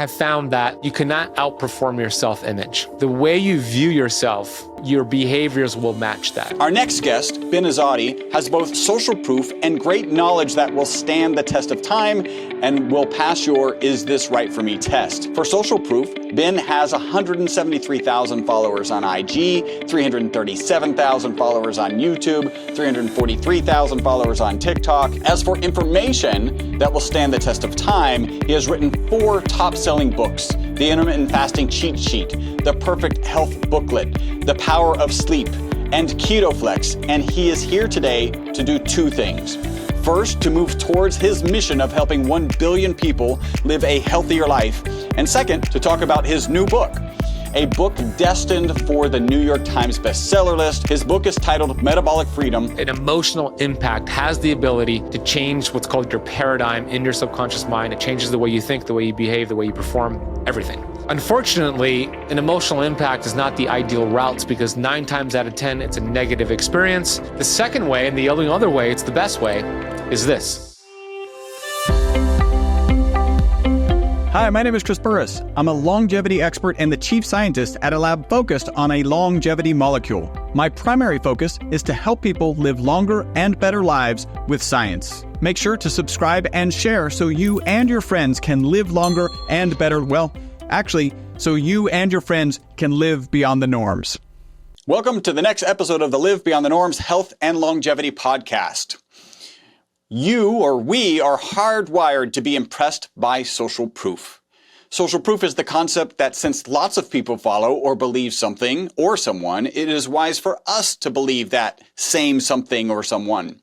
have found that you cannot outperform your self-image. The way you view yourself, your behaviors will match that. Our next guest, Ben Azadi, has both social proof and great knowledge that will stand the test of time and will pass your "Is this right for me?" test. For social proof, Ben has 173,000 followers on IG, 337,000 followers on YouTube, 343,000 followers on TikTok. As for information that will stand the test of time, he has written 4 top-selling books: The Intermittent Fasting Cheat Sheet, The Perfect Health Booklet, The Power of Sleep, and Keto Flex. And he is here today to do 2 things. First, to move towards his mission of helping 1 billion people live a healthier life. And second, to talk about his new book, a book destined for the New York Times bestseller list. His book is titled Metabolic Freedom. An emotional impact has the ability to change what's called your paradigm in your subconscious mind. It changes the way you think, the way you behave, the way you perform, everything. Unfortunately, an emotional impact is not the ideal route because 9 times out of 10, it's a negative experience. The second way, and the only other way, it's the best way, is this. Hi, my name is Chris Burris. I'm a longevity expert and the chief scientist at a lab focused on a longevity molecule. My primary focus is to help people live longer and better lives with science. Make sure to subscribe and share so you and your friends can live longer and better, so you and your friends can live beyond the norms. Welcome to the next episode of the Live Beyond the Norms Health and Longevity Podcast. You or we are hardwired to be impressed by social proof. Social proof is the concept that since lots of people follow or believe something or someone, it is wise for us to believe that same something or someone.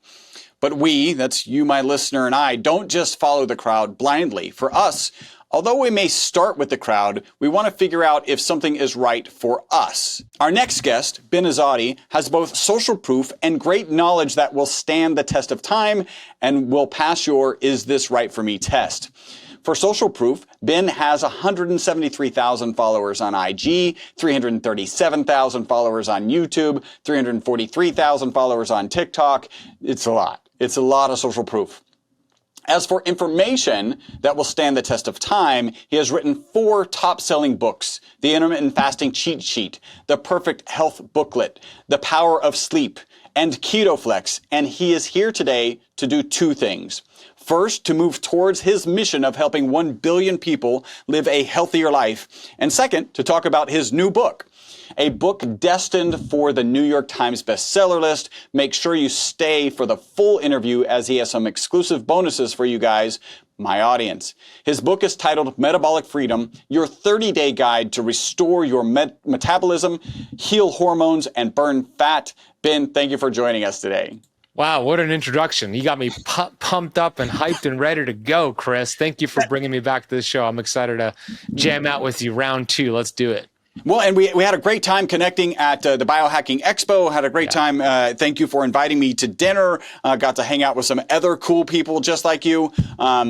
But we, that's you, my listener, and I, don't just follow the crowd blindly. For us, although we may start with the crowd, we want to figure out if something is right for us. Our next guest, Ben Azadi, has both social proof and great knowledge that will stand the test of time and will pass your "Is this right for me?" test. For social proof, Ben has 173,000 followers on IG, 337,000 followers on YouTube, 343,000 followers on TikTok. It's a lot. It's a lot of social proof. As for information that will stand the test of time, he has written 4 top-selling books: The Intermittent Fasting Cheat Sheet, The Perfect Health Booklet, The Power of Sleep, and Keto Flex. And he is here today to do 2 things. First, to move towards his mission of helping 1 billion people live a healthier life. And second, to talk about his new book, a book destined for the New York Times bestseller list. Make sure you stay for the full interview as he has some exclusive bonuses for you guys, my audience. His book is titled Metabolic Freedom, your 30-day guide to restore your metabolism, heal hormones, and burn fat. Ben, thank you for joining us today. Wow, what an introduction. You got me pumped up and hyped and ready to go, Chris. Thank you for bringing me back to this show. I'm excited to jam out with you. Round 2. Let's do it. Well, and we had a great time connecting at the Biohacking Expo. Had a great time. Thank you for inviting me to dinner. Got to hang out with some other cool people just like you.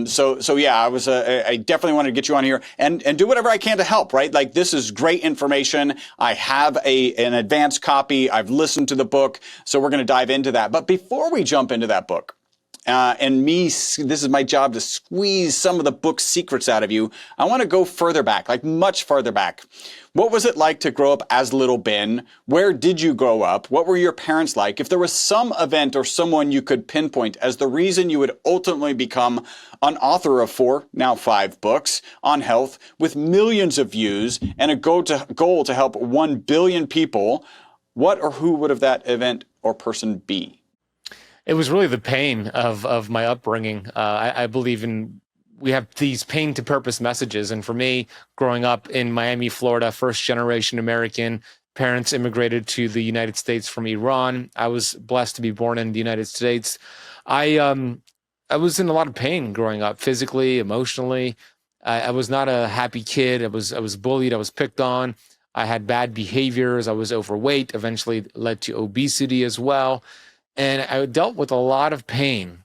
So yeah, I definitely wanted to get you on here and do whatever I can to help, right? Like, this is great information. I have an advanced copy. I've listened to the book. So we're going to dive into that. But before we jump into that book, this is my job to squeeze some of the book's secrets out of you. I want to go further back, like much further back. What was it like to grow up as little Ben? Where did you grow up? What were your parents like? If there was some event or someone you could pinpoint as the reason you would ultimately become an author of 4, now 5 books on health with millions of views and a goal to help 1 billion people, what or who would have that event or person be? It was really the pain of my upbringing. I believe we have these pain to purpose messages. And for me, growing up in Miami, Florida, first generation American, parents immigrated to the United States from Iran. I was blessed to be born in the United States. I was in a lot of pain growing up, physically, emotionally. I was not a happy kid. I was bullied. I was picked on. I had bad behaviors. I was overweight, eventually led to obesity as well. And I dealt with a lot of pain.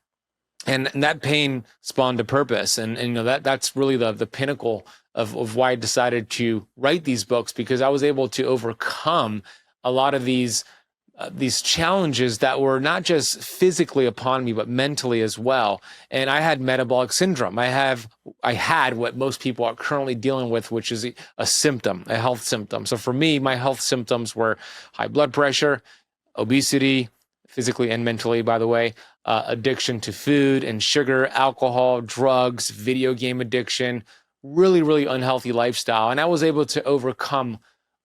And that pain spawned a purpose. And that's really the pinnacle of why I decided to write these books, because I was able to overcome a lot of these these challenges that were not just physically upon me, but mentally as well. And I had metabolic syndrome. I had what most people are currently dealing with, which is a symptom, a health symptom. So for me, my health symptoms were high blood pressure, obesity, physically and mentally, by the way, addiction to food and sugar, alcohol, drugs, video game addiction, really, really unhealthy lifestyle. And I was able to overcome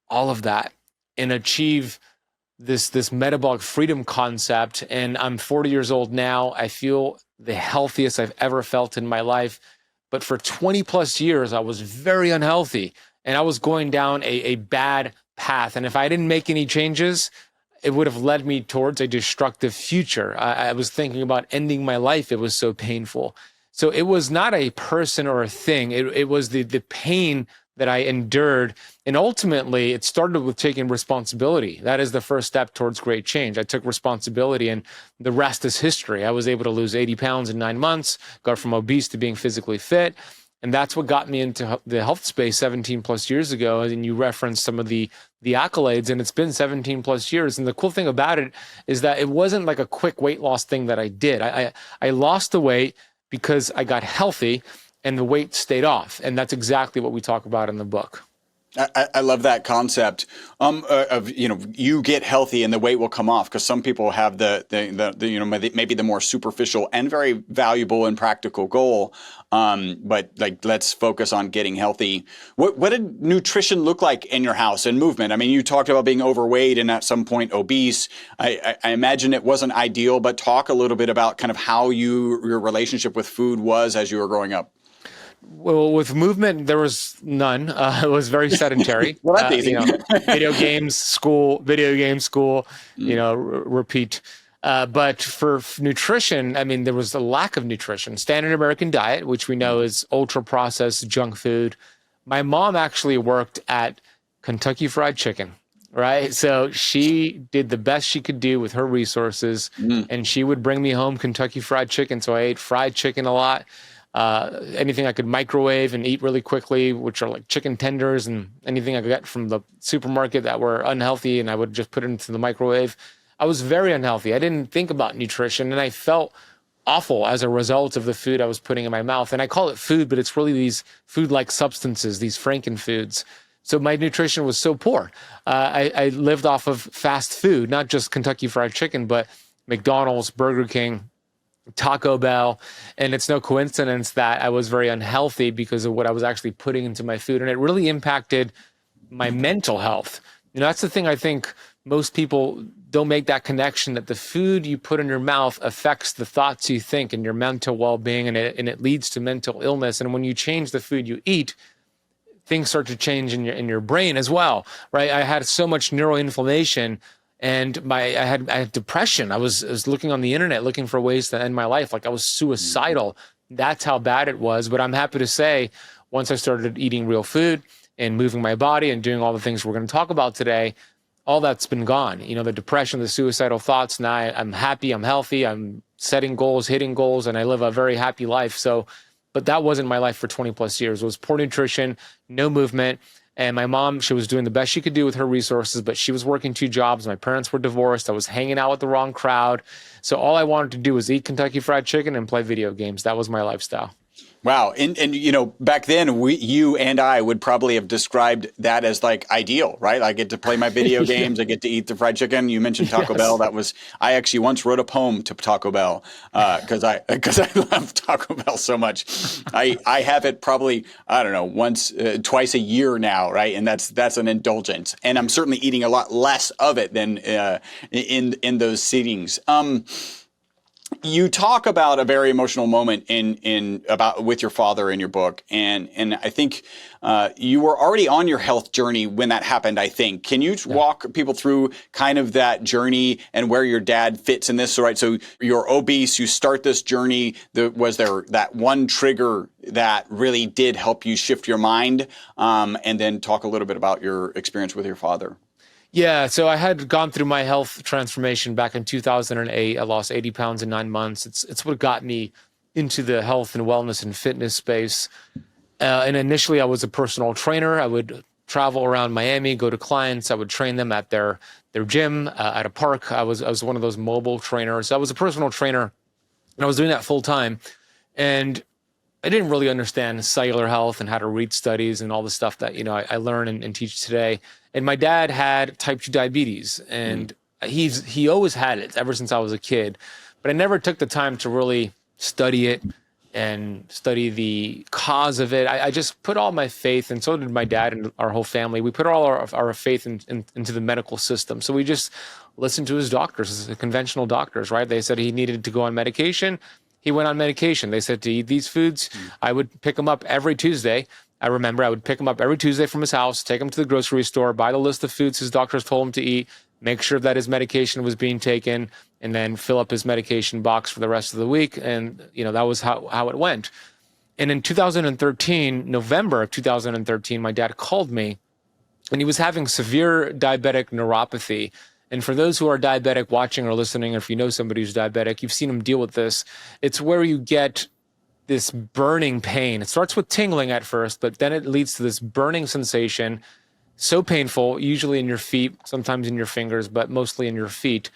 all of that and achieve this metabolic freedom concept. And I'm 40 years old now. I feel the healthiest I've ever felt in my life. But for 20 plus years, I was very unhealthy and I was going down a bad path. And if I didn't make any changes, it would have led me towards a destructive future. I was thinking about ending my life. It was so painful. So it was not a person or a thing. It was the pain that I endured. And ultimately, it started with taking responsibility. That is the first step towards great change. I took responsibility and the rest is history. I was able to lose 80 pounds in 9 months, got from obese to being physically fit. And that's what got me into the health space 17 plus years ago. And you referenced some of the accolades, and it's been 17 plus years. And the cool thing about it is that it wasn't like a quick weight loss thing that I did. I lost the weight because I got healthy and the weight stayed off. And that's exactly what we talk about in the book. I love that concept of, you get healthy and the weight will come off, because some people have the maybe the more superficial and very valuable and practical goal. But like, let's focus on getting healthy. What did nutrition look like in your house and movement? I mean, you talked about being overweight and at some point obese. I imagine it wasn't ideal, but talk a little bit about kind of how your relationship with food was as you were growing up. Well, with movement, there was none. It was very sedentary. Well, that's easy. Video games, school, repeat. But for nutrition, I mean, there was a lack of nutrition. Standard American diet, which we know is ultra-processed junk food. My mom actually worked at Kentucky Fried Chicken, right? So she did the best she could do with her resources, and she would bring me home Kentucky Fried Chicken. So I ate fried chicken a lot. Anything I could microwave and eat really quickly, which are like chicken tenders and anything I could get from the supermarket that were unhealthy, and I would just put it into the microwave. I was very unhealthy. I didn't think about nutrition, and I felt awful as a result of the food I was putting in my mouth. And I call it food, but it's really these food-like substances, these frankenfoods. So my nutrition was so poor. I lived off of fast food, not just Kentucky Fried Chicken, but McDonald's, Burger King, Taco Bell. And it's no coincidence that I was very unhealthy because of what I was actually putting into my food. And it really impacted my mental health. That's the thing I think most people don't make that connection, that the food you put in your mouth affects the thoughts you think and your mental well-being, and it leads to mental illness. And when you change the food you eat, things start to change in your brain as well, right? I had so much neuroinflammation, and I had depression. I was looking on the internet, looking for ways to end my life. Like, I was suicidal. That's how bad it was. But I'm happy to say, once I started eating real food and moving my body and doing all the things we're going to talk about today, all that's been gone. The depression, the suicidal thoughts. Now I'm happy, I'm healthy, I'm setting goals, hitting goals, and I live a very happy life. So, but that wasn't my life for 20 plus years. It was poor nutrition, no movement. And my mom, she was doing the best she could do with her resources, but she was working 2 jobs. My parents were divorced. I was hanging out with the wrong crowd. So all I wanted to do was eat Kentucky Fried Chicken and play video games. That was my lifestyle. Wow. And back then, you and I would probably have described that as like ideal, right? I get to play my video games. I get to eat the fried chicken. You mentioned Taco Bell. I actually once wrote a poem to Taco Bell because I love Taco Bell so much. I have it probably, I don't know, twice a year now, right? And that's an indulgence. And I'm certainly eating a lot less of it than in those seatings. You talk about a very emotional moment with your father in your book, and I think you were already on your health journey when that happened. I think. Can you walk people through kind of that journey and where your dad fits in this? So you're obese. You start this journey. Was there that one trigger that really did help you shift your mind? And then talk a little bit about your experience with your father. Yeah, so I had gone through my health transformation back in 2008. I lost 80 pounds in 9 months. It's what got me into the health and wellness and fitness space. And initially, I was a personal trainer. I would travel around Miami, go to clients. I would train them at their gym, at a park. I was one of those mobile trainers. I was a personal trainer, and I was doing that full time. And I didn't really understand cellular health and how to read studies and all the stuff that, I learn and teach today. And my dad had type 2 diabetes, and he always had it ever since I was a kid, but I never took the time to really study it and study the cause of it. I just put all my faith, and so did my dad and our whole family. We put all our faith into the medical system. So we just listened to his doctors, the conventional doctors, right? They said he needed to go on medication. He went on medication. They said to eat these foods. I would pick him up every Tuesday. I remember I would pick him up every Tuesday from his house, take him to the grocery store, buy the list of foods his doctors told him to eat, make sure that his medication was being taken, and then fill up his medication box for the rest of the week. And, that was how it went. And in 2013, November of 2013, my dad called me, and he was having severe diabetic neuropathy. And for those who are diabetic watching or listening, if you know somebody who's diabetic, you've seen them deal with this. It's where you get this burning pain. It starts with tingling at first, but then it leads to this burning sensation, so painful, usually in your feet, sometimes in your fingers, but mostly in your feet.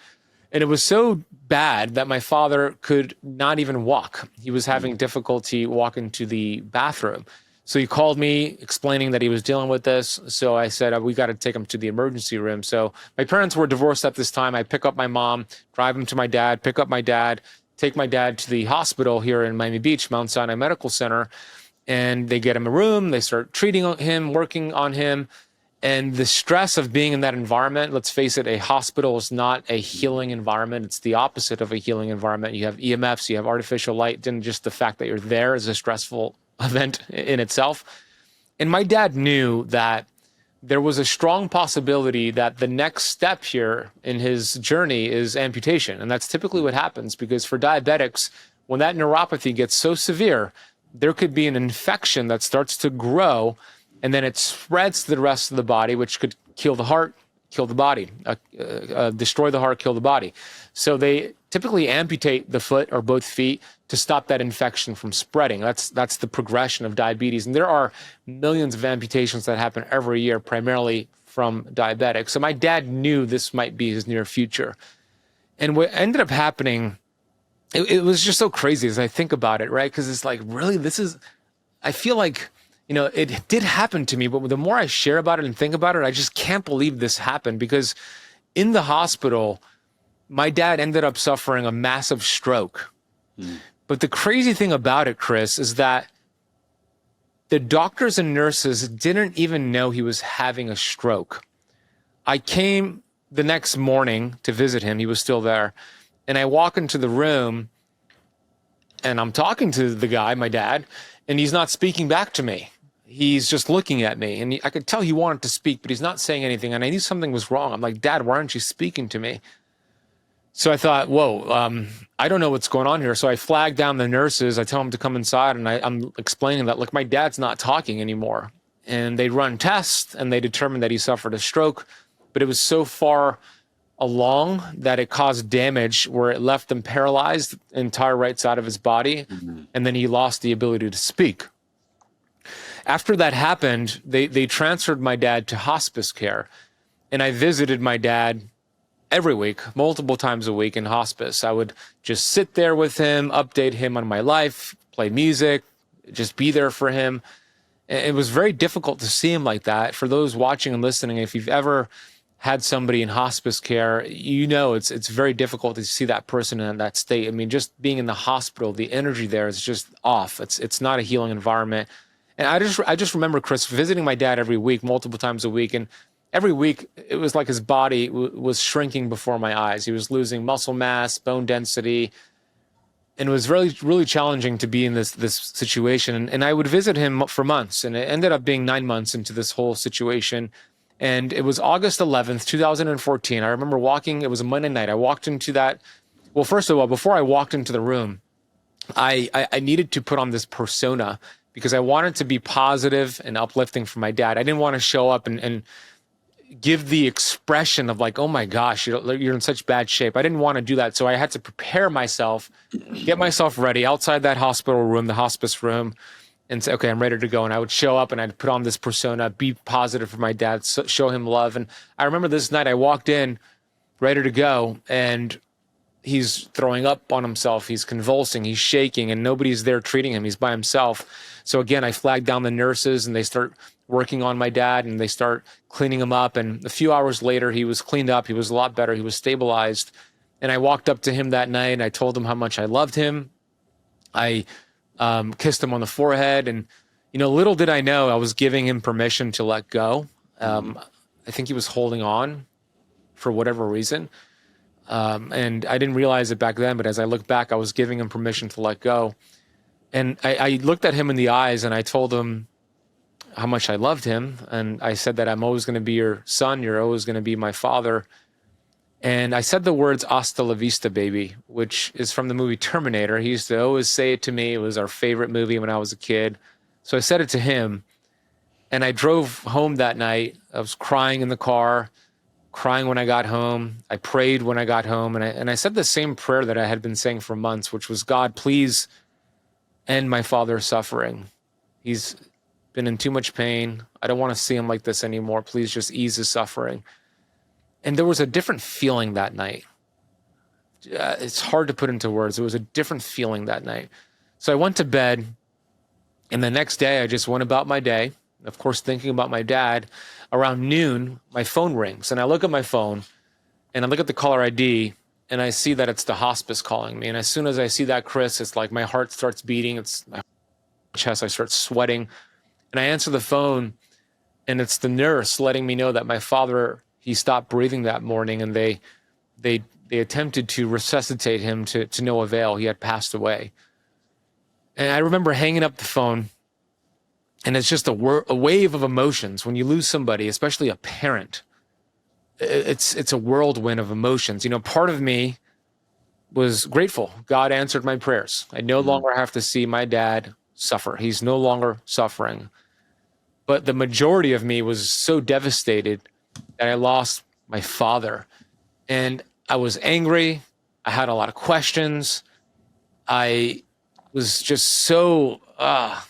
And it was so bad that my father could not even walk. He was having difficulty walking to the bathroom. So he called me explaining that he was dealing with this. So I said, we got to take him to the emergency room. So my parents were divorced at this time. I pick up my mom, drive him to my dad, pick up my dad, take my dad to the hospital here in Miami Beach, Mount Sinai Medical Center. And they get him a room. They start treating him, working on him. And the stress of being in that environment, let's face it, a hospital is not a healing environment. It's the opposite of a healing environment. You have EMFs, you have artificial light, and just the fact that you're there is a stressful event in itself. And my dad knew that there was a strong possibility that the next step here in his journey is amputation. And that's typically what happens, because for diabetics, when that neuropathy gets so severe, there could be an infection that starts to grow, and then it spreads to the rest of the body, which could kill the heart, kill the body, destroy the heart, kill the body. So they typically amputate the foot or both feet to stop that infection from spreading. That's the progression of diabetes. And there are millions of amputations that happen every year, primarily from diabetics. So my dad knew this might be his near future. And what ended up happening, it was just so crazy as I think about it, right? Because it's like, really, I feel like, it did happen to me, but the more I share about it and think about it, I just can't believe this happened, because in the hospital, my dad ended up suffering a massive stroke. But the crazy thing about it, Chris, is that the doctors and nurses didn't even know he was having a stroke. I came the next morning to visit him. He was still there. And I walk into the room, and I'm talking to the guy, my dad, and he's not speaking back to me. He's just looking at me, and I could tell he wanted to speak, but he's not saying anything. And I knew something was wrong. I'm like, Dad, why aren't you speaking to me? So I thought, whoa, I don't know what's going on here. So I flagged down the nurses. I tell them to come inside, and I'm explaining that, look, my dad's not talking anymore. And they run tests, and they determined that he suffered a stroke, but it was so far along that it caused damage where it left him paralyzed, the entire right side of his body, and then he lost the ability to speak. After that happened, they transferred my dad to hospice care, and I visited my dad every week, multiple times a week in hospice. I would just sit there with him, update him on my life, play music, just be there for him. It was very difficult to see him like that. For those watching and listening, if you've ever had somebody in hospice care, it's very difficult to see that person in that state. I mean, just being in the hospital, the energy there is just off. It's not a healing environment. And I just remember, Chris, visiting my dad every week, multiple times a week, and every week it was like his body was shrinking before my eyes. He was losing muscle mass, bone density, and it was really, really challenging to be in this situation. And I would visit him for months, and it ended up being 9 months into this whole situation. And it was August 11th, 2014. I remember it was a Monday night. I walked into that. Well, first of all, before I walked into the room, I needed to put on this persona, because I wanted to be positive and uplifting for my dad. I didn't want to show up and give the expression of like, oh my gosh, you're in such bad shape. I didn't want to do that. So I had to prepare myself, get myself ready outside that hospital room, the hospice room. and say, okay, I'm ready to go. And I would show up and I'd put on this persona, be positive for my dad, show him love. And I remember this night I walked in ready to go, and he's throwing up on himself. He's convulsing, he's shaking, and nobody's there treating him. He's by himself. So again, I flagged down the nurses, and they start working on my dad, and they start cleaning him up. And a few hours later, he was cleaned up. He was a lot better. He was stabilized. And I walked up to him that night, and I told him how much I loved him. I kissed him on the forehead, and little did I know I was giving him permission to let go. I think he was holding on for whatever reason, and I didn't realize it back then. But as I look back, I was giving him permission to let go, and I looked at him in the eyes, and I told him how much I loved him, and I said that I'm always going to be your son. You're always going to be my father. And I said the words "Hasta la vista, baby," which is from the movie Terminator. He used to always say it to me. It was our favorite movie when I was a kid. So I said it to him, and I drove home that night. I was crying in the car, crying when I got home. I prayed when I got home, and I said the same prayer that I had been saying for months, which was, God, please end my father's suffering. He's been in too much pain. I don't want to see him like this anymore. Please just ease his suffering. And there was a different feeling that night. It's hard to put into words. It was a different feeling that night. So I went to bed, and the next day I just went about my day, of course, thinking about my dad. Around noon, my phone rings, and I look at my phone, and I look at the caller ID, and I see that it's the hospice calling me. And as soon as I see that, Chris, it's like my heart starts beating. It's my chest. I start sweating, and I answer the phone, and it's the nurse letting me know that my father, he stopped breathing that morning, and they attempted to resuscitate him to no avail. He had passed away. And I remember hanging up the phone, and it's just a wave of emotions. When you lose somebody, especially a parent, it's a whirlwind of emotions. Part of me was grateful. God answered my prayers. I no longer have to see my dad suffer. He's no longer suffering. But the majority of me was so devastated that I lost my father. And I was angry. I had a lot of questions. I was just so, I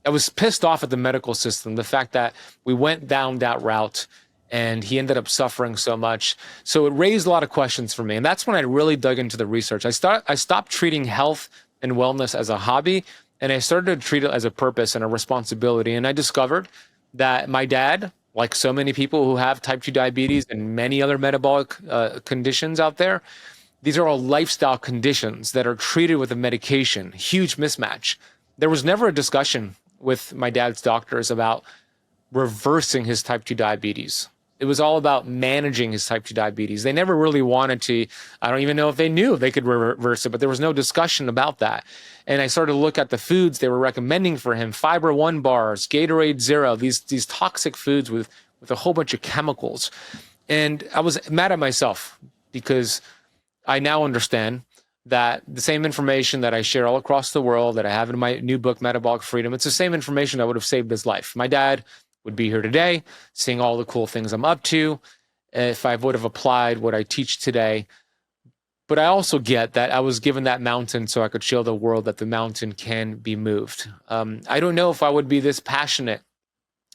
was pissed off at the medical system, the fact that we went down that route and he ended up suffering so much. So it raised a lot of questions for me. And that's when I really dug into the research. I stopped treating health and wellness as a hobby, and I started to treat it as a purpose and a responsibility. And I discovered that my dad, like so many people who have type 2 diabetes and many other metabolic conditions out there, these are all lifestyle conditions that are treated with a medication. Huge mismatch. There was never a discussion with my dad's doctors about reversing his type 2 diabetes. It was all about managing his type 2 diabetes. They never really wanted to, I don't even know if they knew they could reverse it, but there was no discussion about that. And I started to look at the foods they were recommending for him: Fiber One bars, Gatorade Zero, these toxic foods with a whole bunch of chemicals. And I was mad at myself because I now understand that the same information that I share all across the world, that I have in my new book, Metabolic Freedom, it's the same information that would have saved his life. My dad would be here today, seeing all the cool things I'm up to, if I would have applied what I teach today. But I also get that I was given that mountain so I could show the world that the mountain can be moved. I don't know if I would be this passionate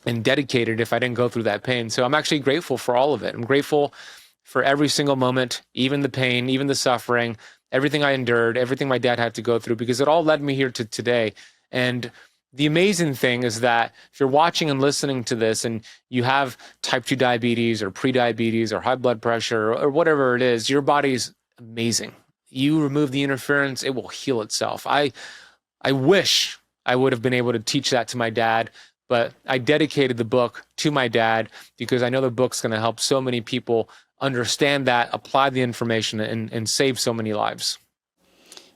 and dedicated if I didn't go through that pain. So I'm actually grateful for all of it. I'm grateful for every single moment, even the pain, even the suffering, everything I endured, everything my dad had to go through, because it all led me here to today. And the amazing thing is that if you're watching and listening to this and you have type 2 diabetes or prediabetes or high blood pressure or whatever it is, your body's amazing. You remove the interference, it will heal itself. I wish I would have been able to teach that to my dad, but I dedicated the book to my dad because I know the book's going to help so many people understand that, apply the information, and save so many lives.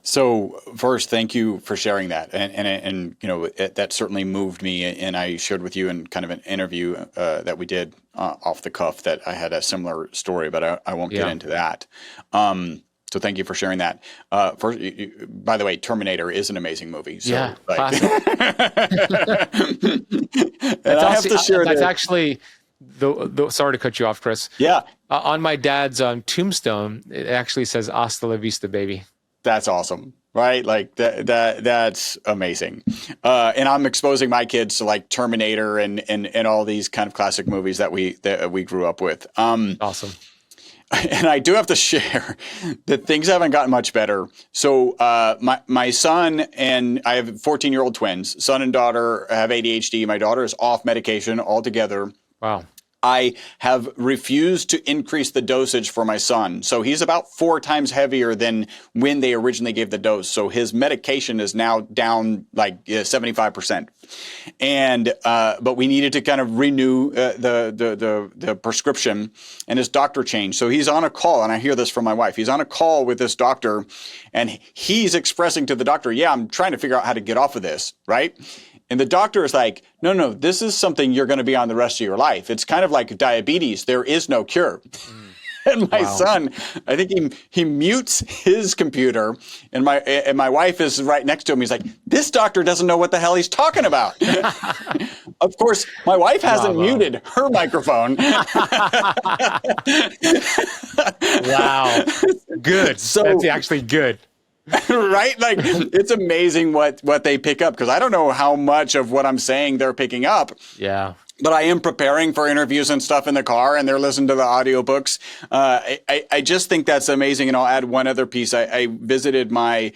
So first, thank you for sharing that, and that certainly moved me. And I shared with you in kind of an interview that we did off the cuff that I had a similar story, but I won't get into that. So thank you for sharing that. First, by the way, Terminator is an amazing movie. So, yeah, classic. That's actually sorry to cut you off, Chris. Yeah. On my dad's tombstone, it actually says "Hasta la vista, baby." That's awesome. Right? Like that's amazing. And I'm exposing my kids to like Terminator and all these kind of classic movies that we grew up with. Awesome. And I do have to share that things haven't gotten much better. So my son and I have 14-year-old twins. Son and daughter have ADHD. My daughter is off medication altogether. Wow. I have refused to increase the dosage for my son. So he's about 4 times heavier than when they originally gave the dose. So his medication is now down like 75%. And but we needed to kind of renew the prescription, and his doctor changed. So he's on a call, and I hear this from my wife. He's on a call with this doctor, and he's expressing to the doctor, "Yeah, I'm trying to figure out how to get off of this," right? And the doctor is like, no, this is something you're going to be on the rest of your life. It's kind of like diabetes. There is no cure. And my son, I think he mutes his computer, and my wife is right next to him. He's like, this doctor doesn't know what the hell he's talking about. Of course, my wife hasn't muted her microphone. Wow. Good. So, that's actually good. Right? Like, it's amazing what they pick up, because I don't know how much of what I'm saying they're picking up. Yeah. But I am preparing for interviews and stuff in the car, and they're listening to the audiobooks. I just think that's amazing. And I'll add one other piece. I visited my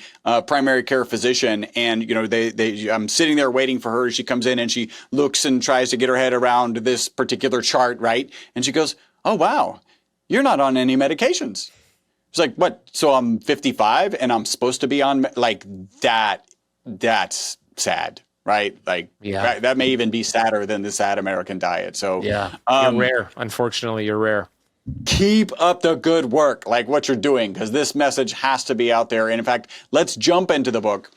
primary care physician, and I'm sitting there waiting for her. She comes in and she looks and tries to get her head around this particular chart, right? And she goes, "Oh, wow, you're not on any medications." It's like, what? So I'm 55 and I'm supposed to be on like that. That's sad. Right? Like, yeah. That may even be sadder than the sad American diet. So yeah, you're rare. Unfortunately, you're rare. Keep up the good work, like what you're doing, because this message has to be out there. And in fact, let's jump into the book.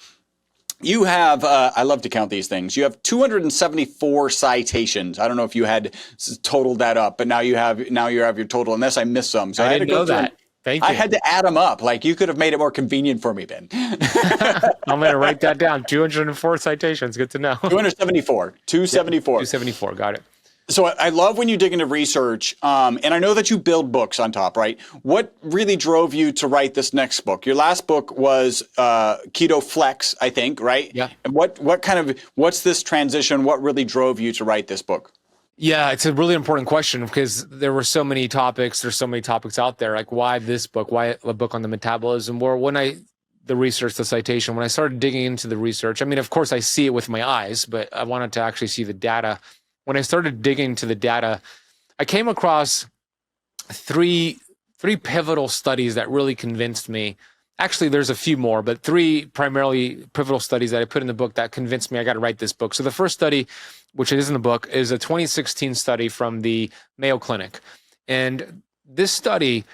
You have, I love to count these things. You have 274 citations. I don't know if you had totaled that up, but now you have your total, unless I missed some. So I didn't know that. Thank you. I had to add them up. Like, you could have made it more convenient for me, Ben. I'm going to write that down. 204 citations. Good to know. 274. 274. Got it. So I love when you dig into research, and I know that you build books on top, right? What really drove you to write this next book? Your last book was Keto Flex, I think, right? Yeah. And what's this transition? What really drove you to write this book? Yeah, it's a really important question, because there were so many topics. There's so many topics out there. Like, why this book? Why a book on the metabolism? Well, the citation, when I started digging into the research, I mean, of course I see it with my eyes, but I wanted to actually see the data. When I started digging into the data, I came across three pivotal studies that really convinced me. Actually, there's a few more, but 3 primarily pivotal studies that I put in the book that convinced me I got to write this book. So the first study, which is in the book, is a 2016 study from the Mayo Clinic. And this study,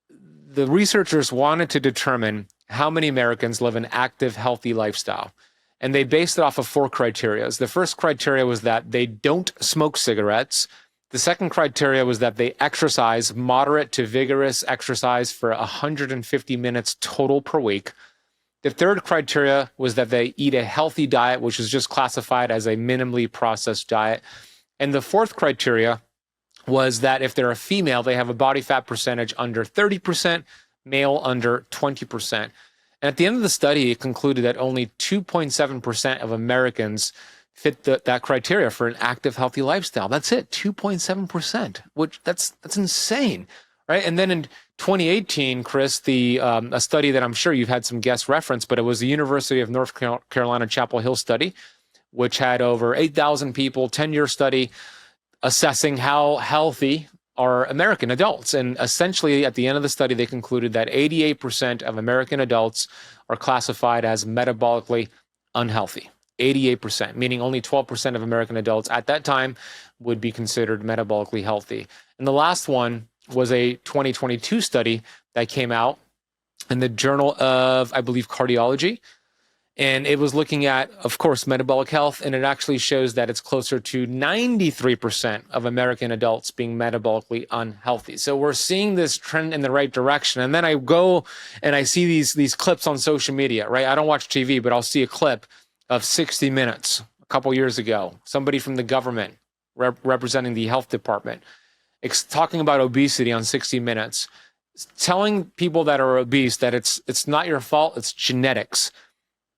the researchers wanted to determine how many Americans live an active, healthy lifestyle. And they based it off of 4 criteria. The first criteria was that they don't smoke cigarettes. The second criteria was that they exercise moderate to vigorous exercise for 150 minutes total per week. The third criteria was that they eat a healthy diet, which is just classified as a minimally processed diet. And the fourth criteria was that if they're a female, they have a body fat percentage under 30%, male under 20%. And at the end of the study, it concluded that only 2.7% of Americans fit that criteria for an active, healthy lifestyle. That's it, 2.7%, which that's insane, right? And then in 2018, Chris, a study that I'm sure you've had some guest reference, but it was the University of North Carolina Chapel Hill study, which had over 8,000 people, 10-year study assessing how healthy are American adults. And essentially, at the end of the study, they concluded that 88% of American adults are classified as metabolically unhealthy. 88%, meaning only 12% of American adults at that time would be considered metabolically healthy. And the last one was a 2022 study that came out in the Journal of, I believe, Cardiology. And it was looking at, of course, metabolic health. And it actually shows that it's closer to 93% of American adults being metabolically unhealthy. So we're seeing this trend in the right direction. And then I go and I see these clips on social media, right? I don't watch TV, but I'll see a clip of 60 Minutes a couple years ago. Somebody from the government representing the health department talking about obesity on 60 Minutes, telling people that are obese that it's not your fault, it's genetics.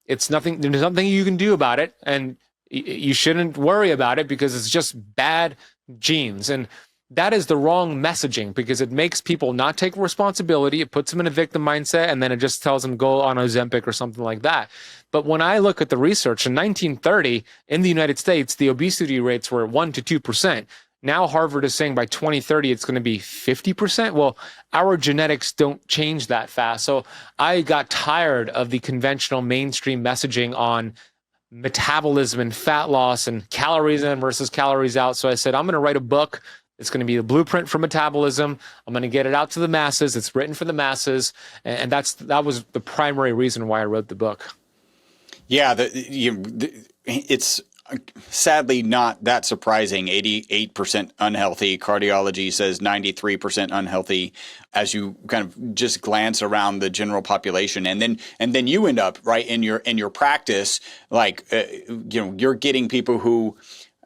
It's nothing, there's nothing you can do about it, and you shouldn't worry about it because it's just bad genes. And that is the wrong messaging, because it makes people not take responsibility. It puts them in a victim mindset, and then it just tells them go on Ozempic or something like that. But when I look at the research in 1930 in the United States, the obesity rates were 1 to 2%. Now Harvard is saying by 2030, it's going to be 50%. Well, our genetics don't change that fast. So I got tired of the conventional mainstream messaging on metabolism and fat loss and calories in versus calories out. So I said, I'm going to write a book. It's going to be the blueprint for metabolism. I'm going to get it out to the masses. It's written for the masses. And that was the primary reason why I wrote the book. Yeah, it's sadly not that surprising. 88% unhealthy. Cardiology says 93% unhealthy as you kind of just glance around the general population. And then you end up, right, in your practice, like, you're getting people who,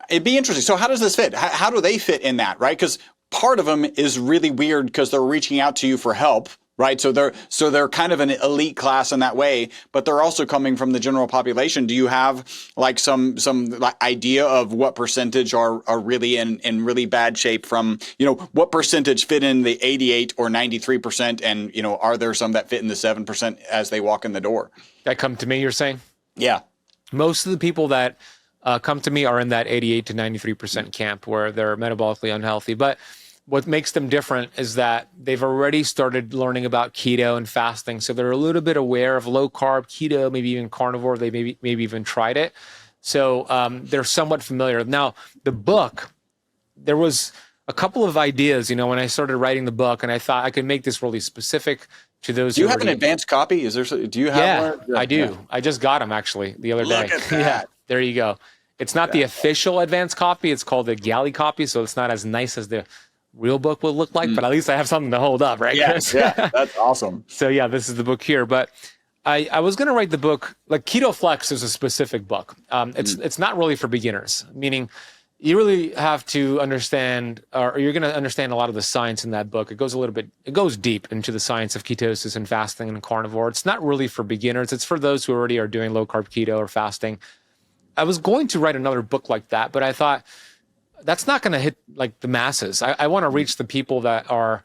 it'd be interesting. So how does this fit? How do they fit in that, right? Because part of them is really weird because they're reaching out to you for help, right? So they're kind of an elite class in that way, but they're also coming from the general population. Do you have like some idea of what percentage are really in really bad shape from, what percentage fit in the 88 or 93%? And, are there some that fit in the 7% as they walk in the door? That come to me, you're saying? Yeah. Most of the people that come to me are in that 88 to 93% camp where they're metabolically unhealthy. But what makes them different is that they've already started learning about keto and fasting. So they're a little bit aware of low carb, keto, maybe even carnivore. They maybe even tried it. So they're somewhat familiar. Now, the book, there was a couple of ideas, when I started writing the book, and I thought I could make this really specific to those. Do you have an advanced copy? Do you have one? Yeah, I do. Yeah. I just got them actually the other day. Look at that. Yeah, there you go. It's not the official advanced copy. It's called the galley copy. So it's not as nice as the real book would look like, but at least I have something to hold up, right? Yeah, that's awesome. So yeah, this is the book here. But I was going to write the book, like Keto Flex is a specific book. It's not really for beginners, meaning you really have to understand, or you're going to understand a lot of the science in that book. It goes deep into the science of ketosis and fasting and carnivore. It's not really for beginners. It's for those who already are doing low carb keto or fasting. I was going to write another book like that, but I thought that's not going to hit like the masses. I want to reach the people I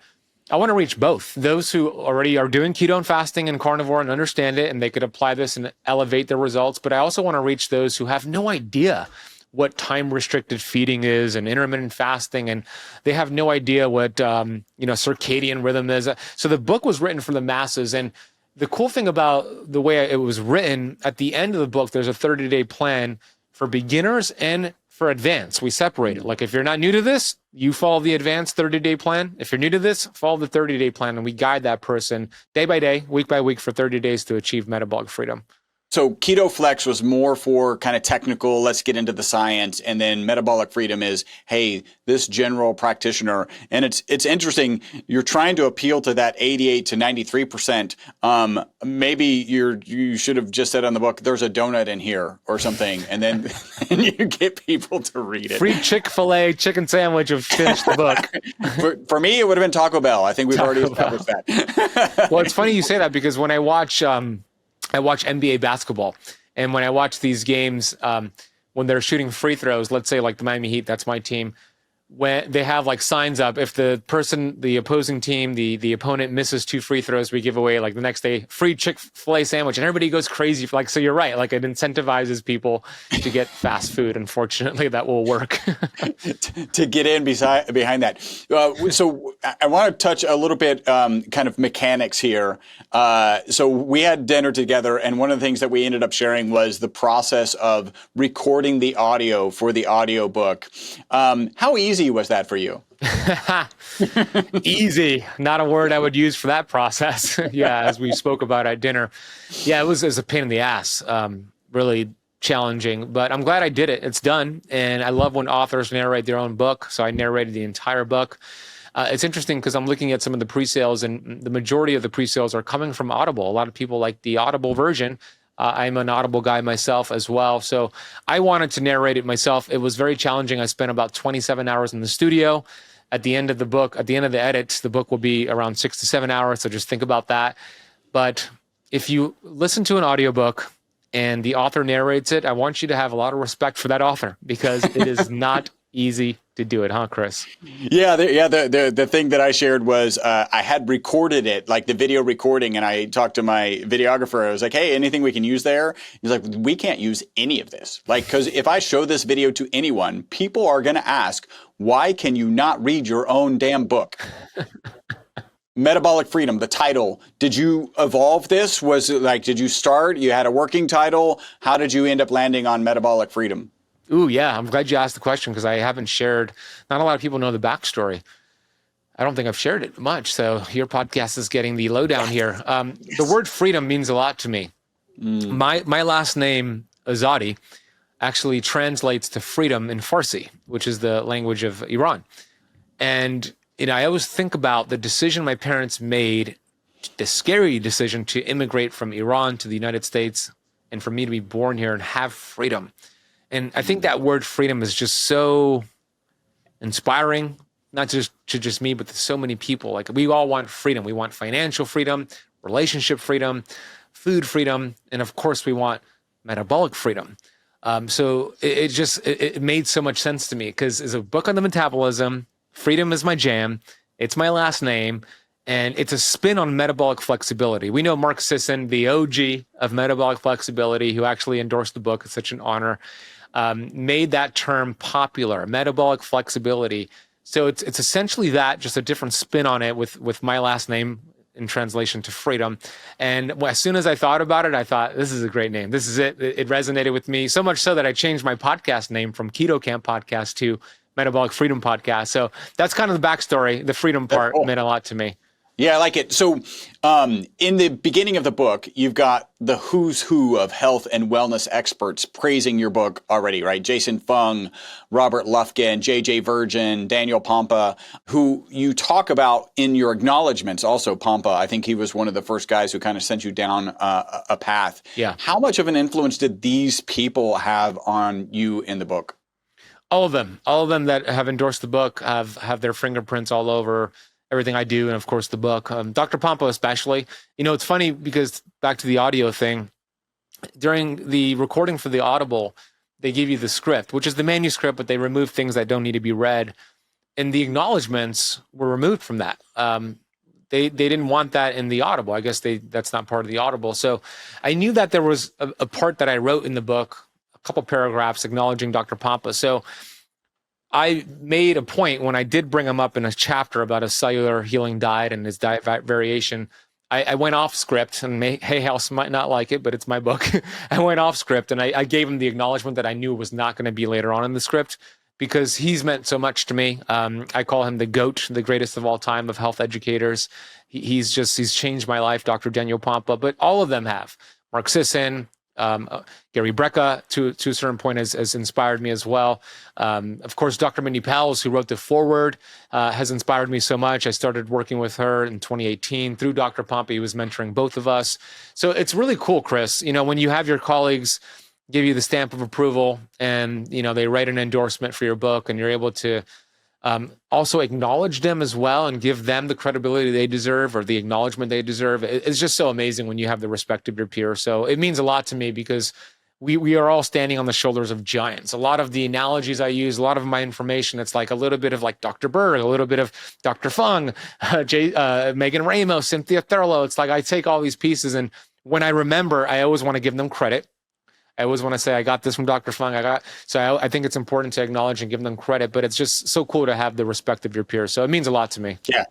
want to reach both those who already are doing keto and fasting and carnivore and understand it, and they could apply this and elevate their results. But I also want to reach those who have no idea what time restricted feeding is and intermittent fasting, and they have no idea what circadian rhythm is. So the book was written for the masses. And the cool thing about the way it was written, at the end of the book, there's a 30-day plan for beginners and for advanced. We separate it. Like if you're not new to this, you follow the advanced 30-day plan. If you're new to this, follow the 30-day plan, and we guide that person day by day, week by week for 30 days to achieve metabolic freedom. So Keto Flex was more for kind of technical, let's get into the science. And then Metabolic Freedom is, hey, this general practitioner. And it's interesting. You're trying to appeal to that 88 to 93%. Maybe you should have just said on the book, there's a donut in here or something. And then and you get people to read it. Free Chick-fil-A chicken sandwich of finish the book. For me, it would have been Taco Bell. I think we've already established that. Well, it's funny you say that, because when I watch NBA basketball, and when I watch these games, when they're shooting free throws, let's say like the Miami Heat, that's my team, when they have like signs up, if the opposing team, the opponent misses 2 free throws, we give away like the next day free Chick-fil-A sandwich, and everybody goes crazy for so you're right, like it incentivizes people to get fast food. Unfortunately, that will work. to get in behind that. So I want to touch a little bit kind of mechanics here. So we had dinner together, and one of the things that we ended up sharing was the process of recording the audio for the audiobook. How easy was that for you? Easy. Not a word I would use for that process. Yeah, as we spoke about at dinner. Yeah, it was a pain in the ass. Really challenging, but I'm glad I did it. It's done. And I love when authors narrate their own book. So I narrated the entire book. It's interesting because I'm looking at some of the pre-sales, and the majority of the pre-sales are coming from Audible. A lot of people like the Audible version. I'm an Audible guy myself as well. So I wanted to narrate it myself. It was very challenging. I spent about 27 hours in the studio. At the end of the book, at the end of the edits, the book will be around 6 to 7 hours. So just think about that. But if you listen to an audiobook and the author narrates it, I want you to have a lot of respect for that author, because it is not easy to do it, huh, Chris? Yeah, the thing that I shared was I had recorded it, like the video recording, and I talked to my videographer. I was like, hey, anything we can use there? He's like, we can't use any of this. Like, because if I show this video to anyone, people are going to ask, why can you not read your own damn book? Metabolic Freedom, the title. Did you evolve this? Was it like, did you start? You had a working title? How did you end up landing on Metabolic Freedom? Ooh, yeah. I'm glad you asked the question, because I haven't shared, not a lot of people know the backstory. I don't think I've shared it much. So your podcast is getting the lowdown here. The word freedom means a lot to me. My last name, Azadi, actually translates to freedom in Farsi, which is the language of Iran. And I always think about the decision my parents made, the scary decision to immigrate from Iran to the United States, and for me to be born here and have freedom. And I think that word freedom is just so inspiring, not just to just me, but to so many people. Like, we all want freedom. We want financial freedom, relationship freedom, food freedom, and of course we want metabolic freedom. So it made so much sense to me, because it's a book on the metabolism. Freedom is my jam. It's my last name. And it's a spin on metabolic flexibility. We know Mark Sisson, the OG of metabolic flexibility, who actually endorsed the book. It's such an honor. Made that term popular, metabolic flexibility. So it's essentially that, just a different spin on it with my last name in translation to freedom. And as soon as I thought about it, I thought, this is a great name. This is it. It resonated with me so much so that I changed my podcast name from Keto Camp Podcast to Metabolic Freedom Podcast. So that's kind of the backstory. The freedom part meant a lot to me. Yeah, I like it. So in the beginning of the book, you've got the who's who of health and wellness experts praising your book already, right? Jason Fung, Robert Lufkin, JJ Virgin, Daniel Pompa, who you talk about in your acknowledgments. Also, Pompa, I think he was one of the first guys who kind of sent you down a path. Yeah. How much of an influence did these people have on you in the book? All of them that have endorsed the book have their fingerprints all over everything I do, and of course the book. Dr. Pompa especially. It's funny, because back to the audio thing, during the recording for the Audible, they give you the script, which is the manuscript, but they remove things that don't need to be read. And the acknowledgments were removed from that. They didn't want that in the Audible. I guess that's not part of the Audible. So I knew that there was a part that I wrote in the book, a couple paragraphs acknowledging Dr. Pompa. So I made a point, when I did bring him up in a chapter about a cellular healing diet and his diet variation, I went off script, and Hay House might not like it, but it's my book. I went off script, and I gave him the acknowledgement that I knew was not going to be later on in the script, because he's meant so much to me. I call him the GOAT, the greatest of all time of health educators. He's changed my life, Dr. Daniel Pompa, but all of them have. Mark Sisson, Gary Brecka, to a certain point, has inspired me as well. Of course, Dr. Mindy Pals, who wrote the foreword, has inspired me so much. I started working with her in 2018 through Dr. Pompa. He was mentoring both of us. So it's really cool, Chris, when you have your colleagues give you the stamp of approval, and they write an endorsement for your book, and you're able to also acknowledge them as well and give them the credibility they deserve, or the acknowledgement they deserve. It's just so amazing when you have the respect of your peers. So it means a lot to me, because we are all standing on the shoulders of giants. A lot of the analogies I use, a lot of my information, it's like a little bit of like Dr. Berg, a little bit of Dr. Fung, Megan Ramos, Cynthia Thurlow. It's like I take all these pieces, and when I remember, I always want to give them credit. I always want to say, I got this from Dr. Fung. So I think it's important to acknowledge and give them credit, but it's just so cool to have the respect of your peers. So it means a lot to me. Yeah.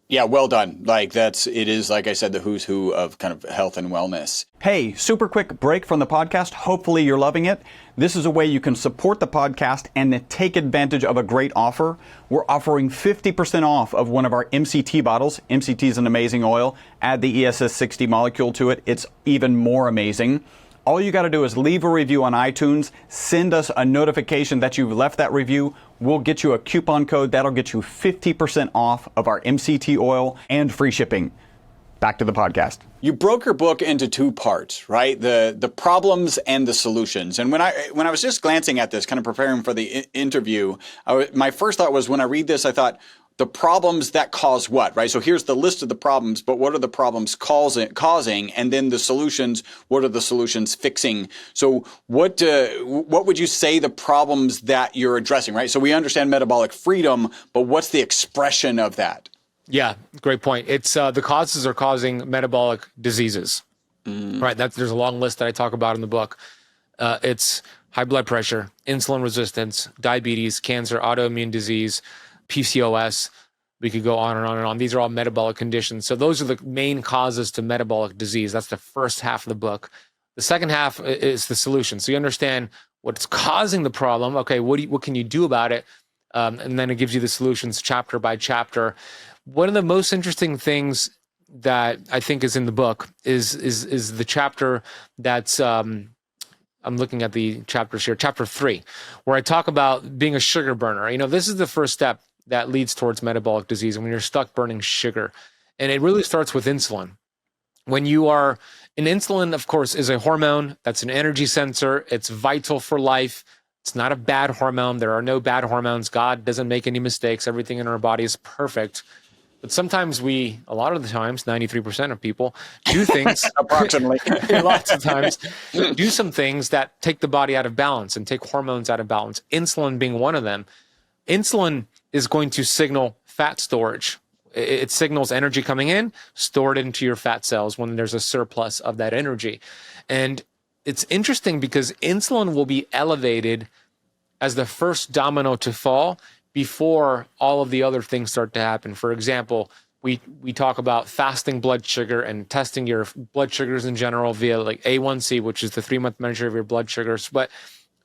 Yeah, well done. Like it is, like I said, the who's who of kind of health and wellness. Hey, super quick break from the podcast. Hopefully you're loving it. This is a way you can support the podcast and take advantage of a great offer. We're offering 50% off of one of our MCT bottles. MCT is an amazing oil. Add the ESS 60 molecule to it. It's even more amazing. All you got to do is leave a review on iTunes, send us a notification that you've left that review. We'll get you a coupon code that'll get you 50% off of our MCT oil and free shipping. back to the podcast. You broke your book into two parts, right? The problems and the solutions. And when I was just glancing at this, kind of preparing for the interview, my first thought was, when I read this, I thought, the problems that cause what, right? So here's the list of the problems, but what are the problems causing? And then the solutions, what are the solutions fixing? So what would you say the problems that you're addressing, right? So we understand metabolic freedom, but what's the expression of that? Yeah, great point. It's the causes are causing metabolic diseases, right? There's a long list that I talk about in the book. It's high blood pressure, insulin resistance, diabetes, cancer, autoimmune disease, PCOS. We could go on and on and on. These are all metabolic conditions. So those are the main causes to metabolic disease. That's the first half of the book. The second half is the solution. So you understand what's causing the problem. Okay, what can you do about it? And then it gives you the solutions chapter by chapter. One of the most interesting things that I think is in the book is the chapter that's I'm looking at the chapters here, chapter 3, where I talk about being a sugar burner. You know, this is the first step that leads towards metabolic disease, and when you're stuck burning sugar. And it really starts with insulin. When you are, an insulin, of course, is a hormone that's an energy sensor. It's vital for life. It's not a bad hormone. There are no bad hormones. God doesn't make any mistakes. Everything in our body is perfect. But sometimes a lot of the times, 93% of people do things, approximately, lots of times, do some things that take the body out of balance and take hormones out of balance. Insulin being one of them. Insulin is going to signal fat storage. It signals energy coming in, stored into your fat cells when there's a surplus of that energy. And it's interesting because insulin will be elevated as the first domino to fall before all of the other things start to happen. For example, we talk about fasting blood sugar and testing your blood sugars in general via like A1C, which is the 3-month measure of your blood sugars. But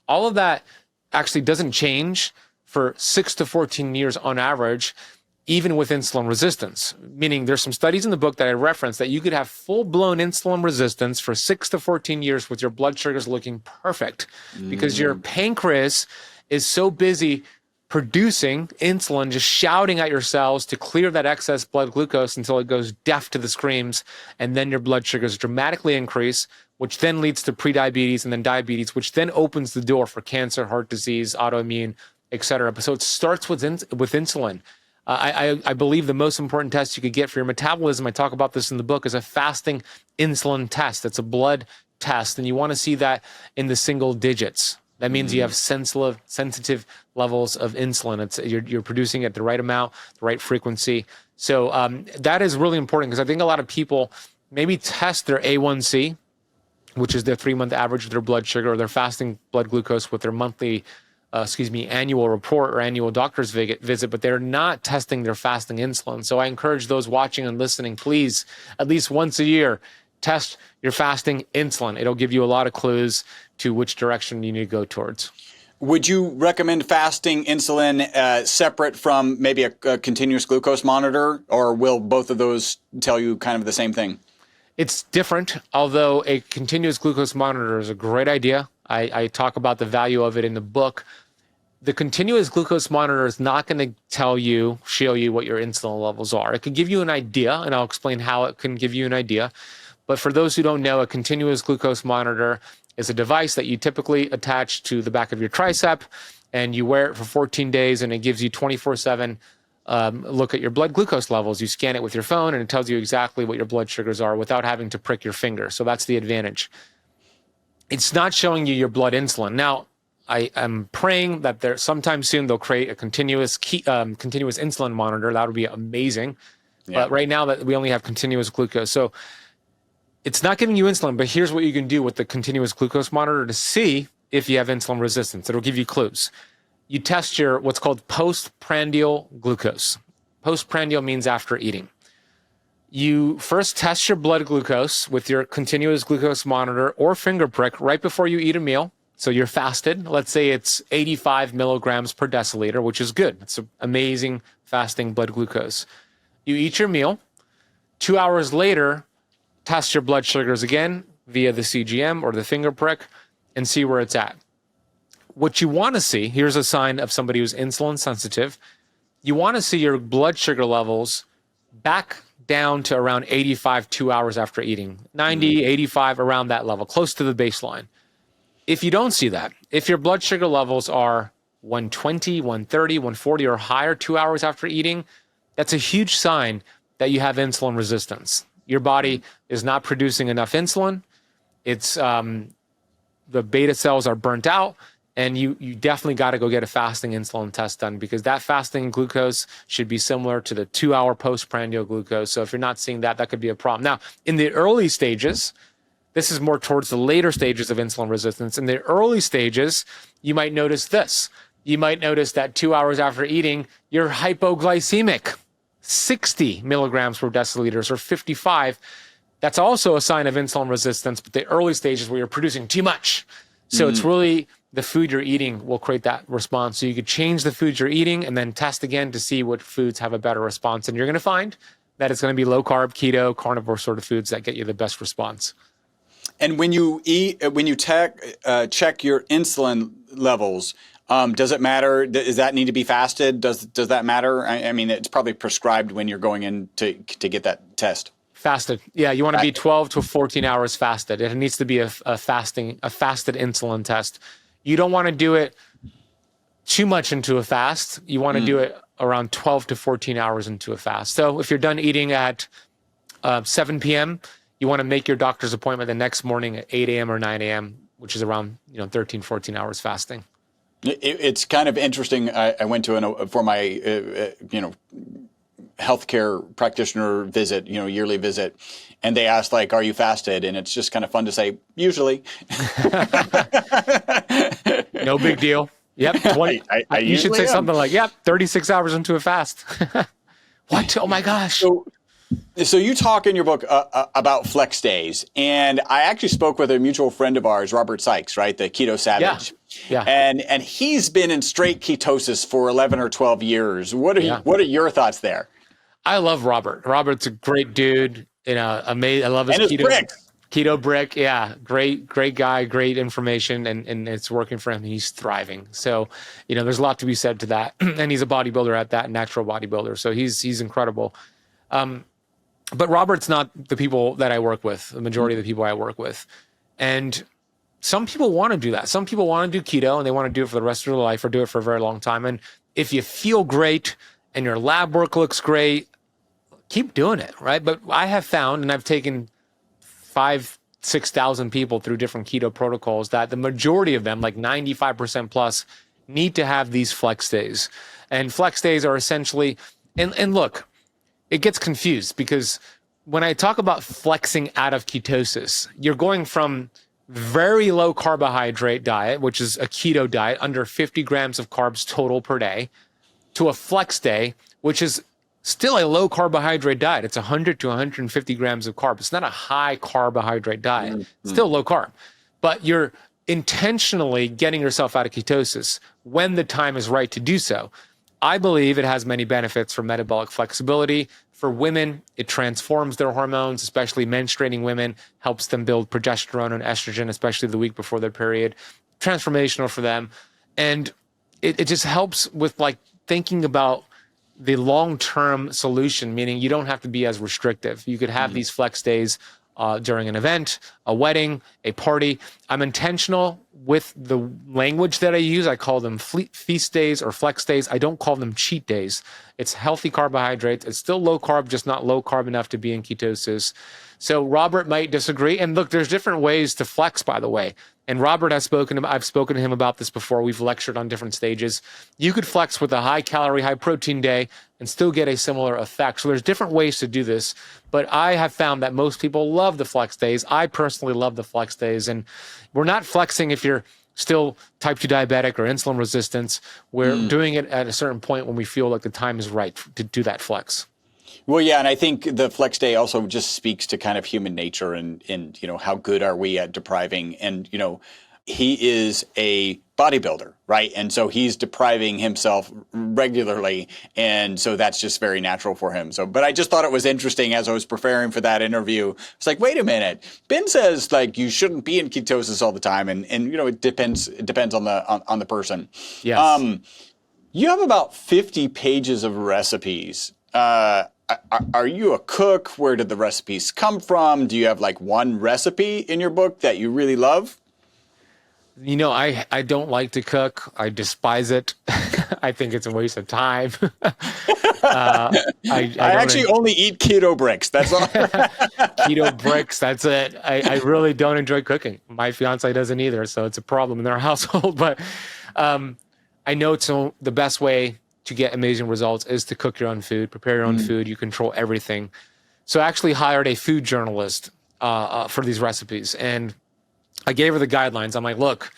all of that actually doesn't change for 6 to 14 years on average, even with insulin resistance. Meaning there's some studies in the book that I referenced that you could have full-blown insulin resistance for 6 to 14 years with your blood sugars looking perfect because your pancreas is so busy producing insulin, just shouting at your cells to clear that excess blood glucose until it goes deaf to the screams, and then your blood sugars dramatically increase, which then leads to prediabetes and then diabetes, which then opens the door for cancer, heart disease, autoimmune, etc. So it starts with insulin. I believe the most important test you could get for your metabolism, I talk about this in the book, is a fasting insulin test. It's a blood test, and you want to see that in the single digits. That means you have sensitive levels of insulin. You're producing at the right amount, the right frequency. So that is really important because I think a lot of people maybe test their A1C, which is their 3-month average of their blood sugar, or their fasting blood glucose with their annual report or annual doctor's visit, but they're not testing their fasting insulin. So I encourage those watching and listening, please, at least once a year, test your fasting insulin. It'll give you a lot of clues to which direction you need to go towards. Would you recommend fasting insulin separate from maybe a continuous glucose monitor, or will both of those tell you kind of the same thing? It's different, although a continuous glucose monitor is a great idea. I talk about the value of it in the book. The continuous glucose monitor is not going to show you what your insulin levels are. It can give you an idea, and I'll explain how it can give you an idea. But for those who don't know, a continuous glucose monitor is a device that you typically attach to the back of your tricep, and you wear it for 14 days, and it gives you 24/7 look at your blood glucose levels. You scan it with your phone, and it tells you exactly what your blood sugars are without having to prick your finger. So that's the advantage. It's not showing you your blood insulin. Now, I am praying that sometime soon they'll create a continuous insulin monitor. That would be amazing. Yeah. But right now that we only have continuous glucose. So it's not giving you insulin, but here's what you can do with the continuous glucose monitor to see if you have insulin resistance. It'll give you clues. You test your what's called postprandial glucose. Postprandial means after eating. You first test your blood glucose with your continuous glucose monitor or finger prick right before you eat a meal. So you're fasted. Let's say it's 85 milligrams per deciliter, which is good. It's an amazing fasting blood glucose. You eat your meal. 2 hours later, test your blood sugars again via the CGM or the finger prick and see where it's at. What you want to see, here's a sign of somebody who's insulin sensitive. You want to see your blood sugar levels back down to around 85 2 hours after eating. 90, 85, around that level, close to the baseline. If you don't see that, if your blood sugar levels are 120, 130, 140 or higher 2 hours after eating, that's a huge sign that you have insulin resistance. Your body is not producing enough insulin. It's the beta cells are burnt out, and you definitely got to go get a fasting insulin test done, because that fasting glucose should be similar to the 2 hour postprandial glucose. So if you're not seeing that, that could be a problem. Now, in the early stages, this is more towards the later stages of insulin resistance. In the early stages, you might notice this. You might notice that 2 hours after eating, you're hypoglycemic, 60 milligrams per deciliters or 55. That's also a sign of insulin resistance, but the early stages where you're producing too much. So it's really the food you're eating will create that response. So you could change the food you're eating and then test again to see what foods have a better response. And you're going to find that it's going to be low carb, keto, carnivore sort of foods that get you the best response. And when you check your insulin levels, does it matter? Does that need to be fasted? Does that matter? I mean, it's probably prescribed when you're going in to get that test. Fasted. Yeah, you want to be 12 to 14 hours fasted. It needs to be a fasted insulin test. You don't want to do it too much into a fast. You want to do it around 12 to 14 hours into a fast. So if you're done eating at 7 p.m., you want to make your doctor's appointment the next morning at 8 a.m. or 9 a.m., which is around 13, 14 hours fasting. It's kind of interesting. I went to for my healthcare practitioner visit, yearly visit, and they asked, like, "Are you fasted?" And it's just kind of fun to say, "Usually." No big deal. Yep. 20, you should say something like, "Yep, 36 hours into a fast." What? Oh my gosh. So you talk in your book about flex days, and I actually spoke with a mutual friend of ours, Robert Sykes, right, the keto savage. Yeah. And he's been in straight ketosis for 11 or 12 years. What are your thoughts there? I love Robert. Robert's a great dude. Amazing. I love his keto brick. Yeah, great guy, great information, and it's working for him. He's thriving. So, there's a lot to be said to that. And he's a bodybuilder at that, natural bodybuilder. So he's incredible. But Robert's not the people that I work with, the majority of the people I work with. And some people want to do that. Some people want to do keto and they want to do it for the rest of their life or do it for a very long time. And if you feel great and your lab work looks great, keep doing it, right? But I have found, and I've taken 5,000-6,000 people through different keto protocols, that the majority of them, like 95% plus, need to have these flex days. And flex days are essentially, and look, it gets confused because when I talk about flexing out of ketosis, you're going from very low carbohydrate diet, which is a keto diet, under 50 grams of carbs total per day, to a flex day, which is still a low carbohydrate diet. It's 100 to 150 grams of carbs. It's not a high carbohydrate diet. It's still low carb, but you're intentionally getting yourself out of ketosis when the time is right to do so. I believe it has many benefits for metabolic flexibility. For women, it transforms their hormones, especially menstruating women, helps them build progesterone and estrogen, especially the week before their period. Transformational for them. And it just helps with like thinking about the long-term solution, meaning you don't have to be as restrictive. You could have these flex days during an event, a wedding, a party. I'm intentional with the language that I use. I call them feast days or flex days. I don't call them cheat days. It's healthy carbohydrates. It's still low carb, just not low carb enough to be in ketosis. So Robert might disagree. And look, there's different ways to flex, by the way. And Robert has I've spoken to him about this before. We've lectured on different stages. You could flex with a high calorie, high protein day and still get a similar effect. So there's different ways to do this. But I have found that most people love the flex days. I personally love the flex days. And we're not flexing if you're still type 2 diabetic or insulin resistance. We're doing it at a certain point when we feel like the time is right to do that flex. Well, yeah, and I think the flex day also just speaks to kind of human nature and how good are we at depriving. And, he is a bodybuilder, right? And so he's depriving himself regularly. And so that's just very natural for him. So, but I just thought it was interesting as I was preparing for that interview. It's like, wait a minute. Ben says like you shouldn't be in ketosis all the time. And it depends on the person. Yes. You have about 50 pages of recipes. are you a cook? Where did the recipes come from? Do you have like one recipe in your book that you really love? You know, I don't like to cook. I despise it. I think it's a waste of time. I actually only eat keto bricks. That's all. Keto bricks. That's it. I really don't enjoy cooking. My fiance doesn't either, so it's a problem in our household. But I know the best way to get amazing results is to cook your own food, prepare your own food. You control everything. So I actually hired a food journalist for these recipes, and I gave her the guidelines. I'm like, look,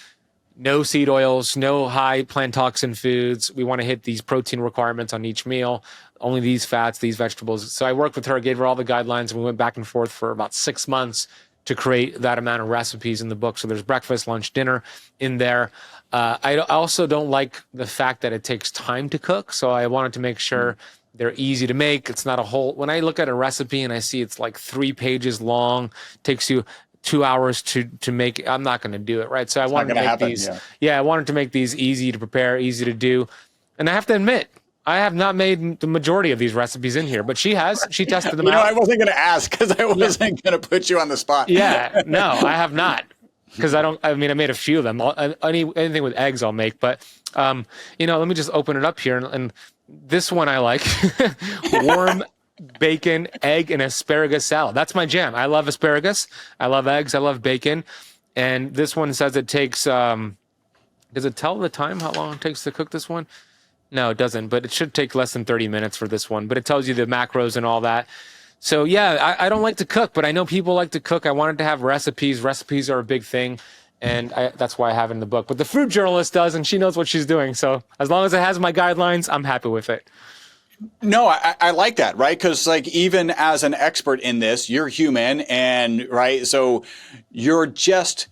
no seed oils, no high plant toxin foods. We want to hit these protein requirements on each meal, only these fats, these vegetables. So I worked with her, gave her all the guidelines, and we went back and forth for about 6 months to create that amount of recipes in the book. So there's breakfast, lunch, dinner in there. I also don't like the fact that it takes time to cook. So I wanted to make sure they're easy to make. It's not a whole, when I look at a recipe and I see it's like 3 pages long, takes you 2 hours to make, I'm not going to do it. Right. So I wanted to make these, I wanted to make these easy to prepare, easy to do. And I have to admit, I have not made the majority of these recipes in here, but she has. She tested them out. I wasn't going to ask because I wasn't going to put you on the spot. Yeah, no, I have not. Because I made a few of them. Anything with eggs I'll make. But, let me just open it up here. And this one I like. Warm bacon, egg, and asparagus salad. That's my jam. I love asparagus. I love eggs. I love bacon. And this one says it takes, does it tell the time how long it takes to cook this one? No, it doesn't. But it should take less than 30 minutes for this one. But it tells you the macros and all that. So yeah, I don't like to cook, but I know people like to cook. I wanted to have recipes. Recipes are a big thing, and that's why I have it in the book. But the food journalist does, and she knows what she's doing. So as long as it has my guidelines, I'm happy with it. No, I like that, right? Because like even as an expert in this, you're human, and right, so you're just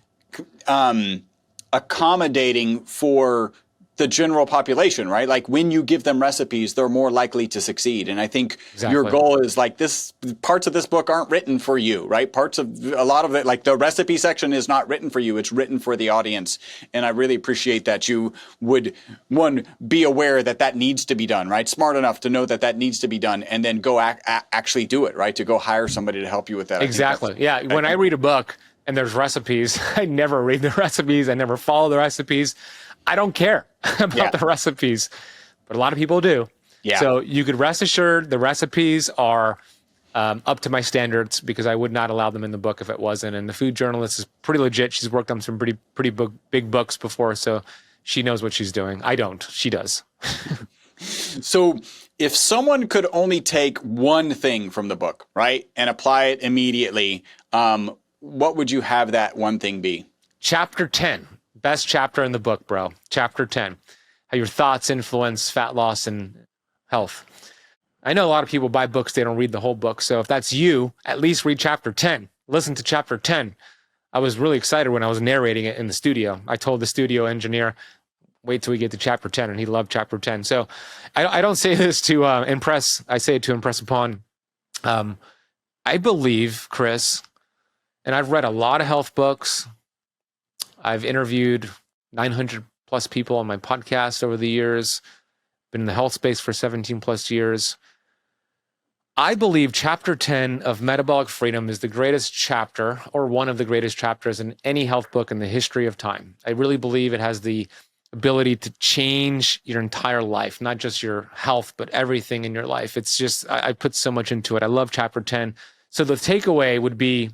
accommodating for the general population, right? Like when you give them recipes, they're more likely to succeed. And I think your goal is like parts of this book aren't written for you, right? A lot of it, like the recipe section is not written for you. It's written for the audience. And I really appreciate that you would, one, be aware that needs to be done, right? Smart enough to know that needs to be done and then go actually do it, right? To go hire somebody to help you with that. Exactly. Yeah. When I read a book and there's recipes, I never read the recipes. I never follow the recipes. I don't care about the recipes, but a lot of people do. Yeah. So you could rest assured the recipes are up to my standards because I would not allow them in the book if it wasn't. And the food journalist is pretty legit. She's worked on some pretty big books before, so she knows what she's doing. I don't. She does. So if someone could only take one thing from the book, right, and apply it immediately, what would you have that one thing be? Chapter 10. Best chapter in the book, bro. Chapter 10. How your thoughts influence fat loss and health. I know a lot of people buy books, they don't read the whole book. So if that's you, at least read chapter 10. Listen to chapter 10. I was really excited when I was narrating it in the studio. I told the studio engineer, wait till we get to chapter 10, and he loved chapter 10. So I don't say this to impress. I say it to impress upon. I believe, Chris, and I've read a lot of health books. I've interviewed 900 plus people on my podcast over the years, been in the health space for 17 plus years. I believe chapter 10 of Metabolic Freedom is the greatest chapter or one of the greatest chapters in any health book in the history of time. I really believe it has the ability to change your entire life, not just your health, but everything in your life. It's just, I put so much into it. I love chapter 10. So the takeaway would be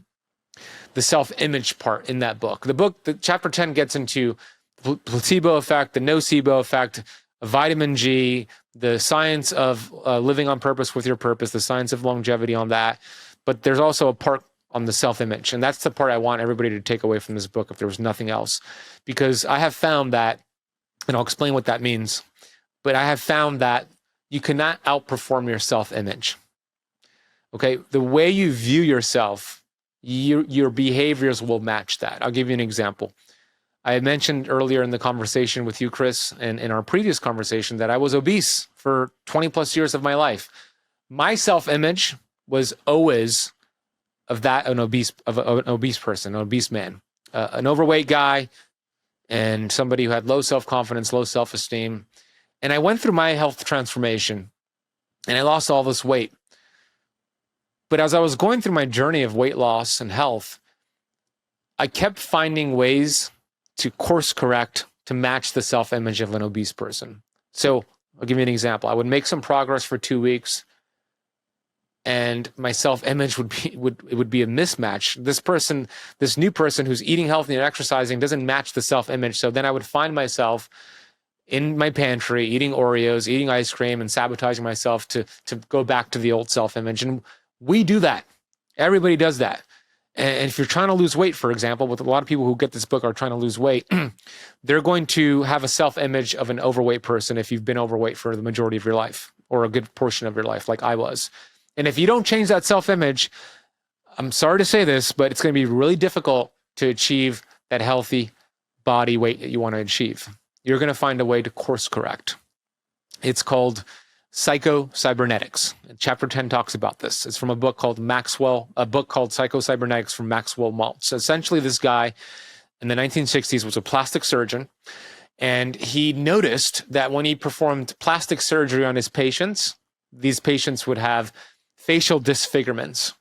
the self-image part in that book. The chapter 10 gets into placebo effect, the nocebo effect, vitamin G, the science of living on purpose with your purpose, the science of longevity on that. But there's also a part on the self-image. And that's the part I want everybody to take away from this book if there was nothing else. Because I have found that, and I'll explain what that means, but I have found that you cannot outperform your self-image. Okay? The way you view yourself, your behaviors will match that. I'll give you an example. I had mentioned earlier in the conversation with you, Chris, and in our previous conversation that I was obese for 20 plus years of my life. My self-image was always of an obese person, an obese man, an overweight guy, and somebody who had low self-confidence, low self-esteem. And I went through my health transformation and I lost all this weight. But as I was going through my journey of weight loss and health, I kept finding ways to course correct to match the self-image of an obese person. So I'll give you an example. I would make some progress for 2 weeks, and my self-image would be a mismatch. This new person who's eating healthy and exercising doesn't match the self-image. So then I would find myself in my pantry eating Oreos, eating ice cream, and sabotaging myself to go back to the old self-image. And we do that. Everybody does that. And if you're trying to lose weight, for example, with a lot of people who get this book are trying to lose weight, they're going to have a self-image of an overweight person if you've been overweight for the majority of your life or a good portion of your life, like I was. And if you don't change that self-image, I'm sorry to say this, but it's going to be really difficult to achieve that healthy body weight that you want to achieve. You're going to find a way to course correct. It's called Psycho-Cybernetics. Chapter 10 talks about this. It's from a book called Psycho-Cybernetics from Maxwell Maltz. Essentially, this guy in the 1960s was a plastic surgeon, and he noticed that when he performed plastic surgery on his patients, these patients would have facial disfigurements,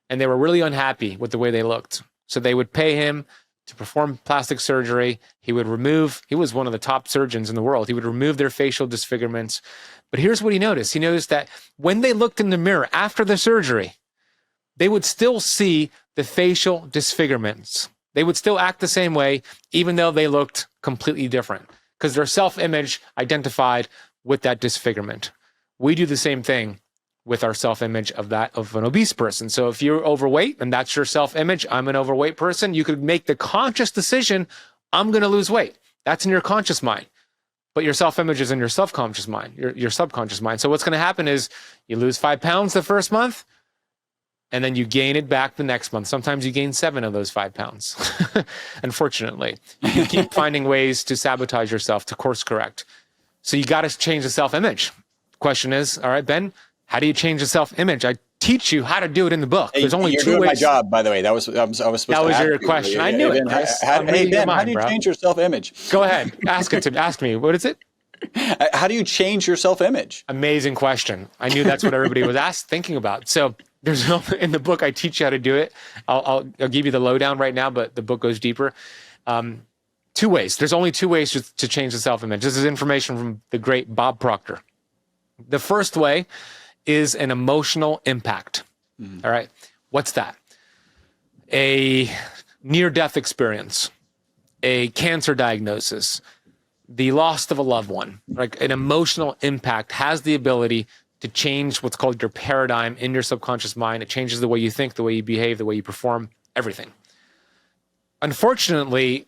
and they were really unhappy with the way they looked. So they would pay him to perform plastic surgery. He was one of the top surgeons in the world. He would remove their facial disfigurements. But here's what he noticed. He noticed that when they looked in the mirror after the surgery, they would still see the facial disfigurements. They would still act the same way, even though they looked completely different, because their self-image identified with that disfigurement. We do the same thing with our self-image of an obese person. So if you're overweight and that's your self-image, I'm an overweight person, you could make the conscious decision, I'm going to lose weight. That's in your conscious mind. But your self-image is in your subconscious mind, your subconscious mind. So what's going to happen is you lose 5 pounds the first month, and then you gain it back the next month. Sometimes you gain 7 of those 5 pounds, unfortunately. You keep finding ways to sabotage yourself, to course correct. So you got to change the self-image. Question is, all right, Ben, how do you change the self-image? I teach you how to do it in the book. There's only You're 2 doing ways. My job, by the way. I was supposed to ask your you. question. I knew it, Chris. Hey, Ben, how do you change your self-image? Go ahead. Ask me. What is it? How do you change your self-image? Amazing question. I knew that's what everybody was thinking about. So in the book, I teach you how to do it. I'll give you the lowdown right now, but the book goes deeper. 2 ways. There's only 2 ways to change the self-image. This is information from the great Bob Proctor. The first way is an emotional impact. All right. What's that? A near-death experience, a cancer diagnosis, the loss of a loved one. Like an emotional impact has the ability to change what's called your paradigm in your subconscious mind. It changes the way you think, the way you behave, the way you perform, everything. Unfortunately,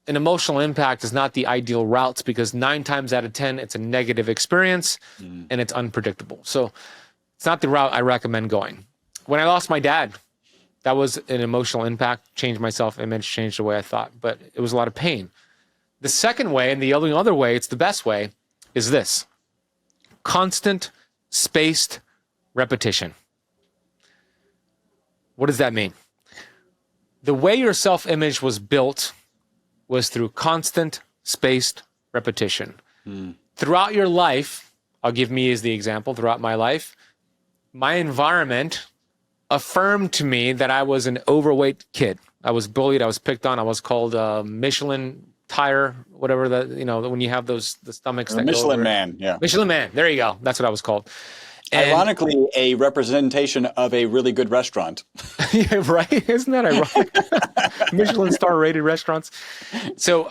an emotional impact is not the ideal route because 9 times out of 10, it's a negative experience and it's unpredictable. So it's not the route I recommend going. When I lost my dad, that was an emotional impact, changed my self-image, changed the way I thought, but it was a lot of pain. The second way, and the only other way, it's the best way, is this: constant, spaced repetition. What does that mean? The way your self-image was built was through constant, spaced repetition. Throughout your life, I'll give me as the example, throughout my life, my environment affirmed to me that I was an overweight kid. I was bullied, I was picked on, I was called Michelin tire, whatever when you have the stomachs that Michelin go over. Man, yeah. Michelin Man, there you go. That's what I was called. And, ironically, a representation of a really good restaurant. Yeah, right? Isn't that ironic? Michelin star rated restaurants. So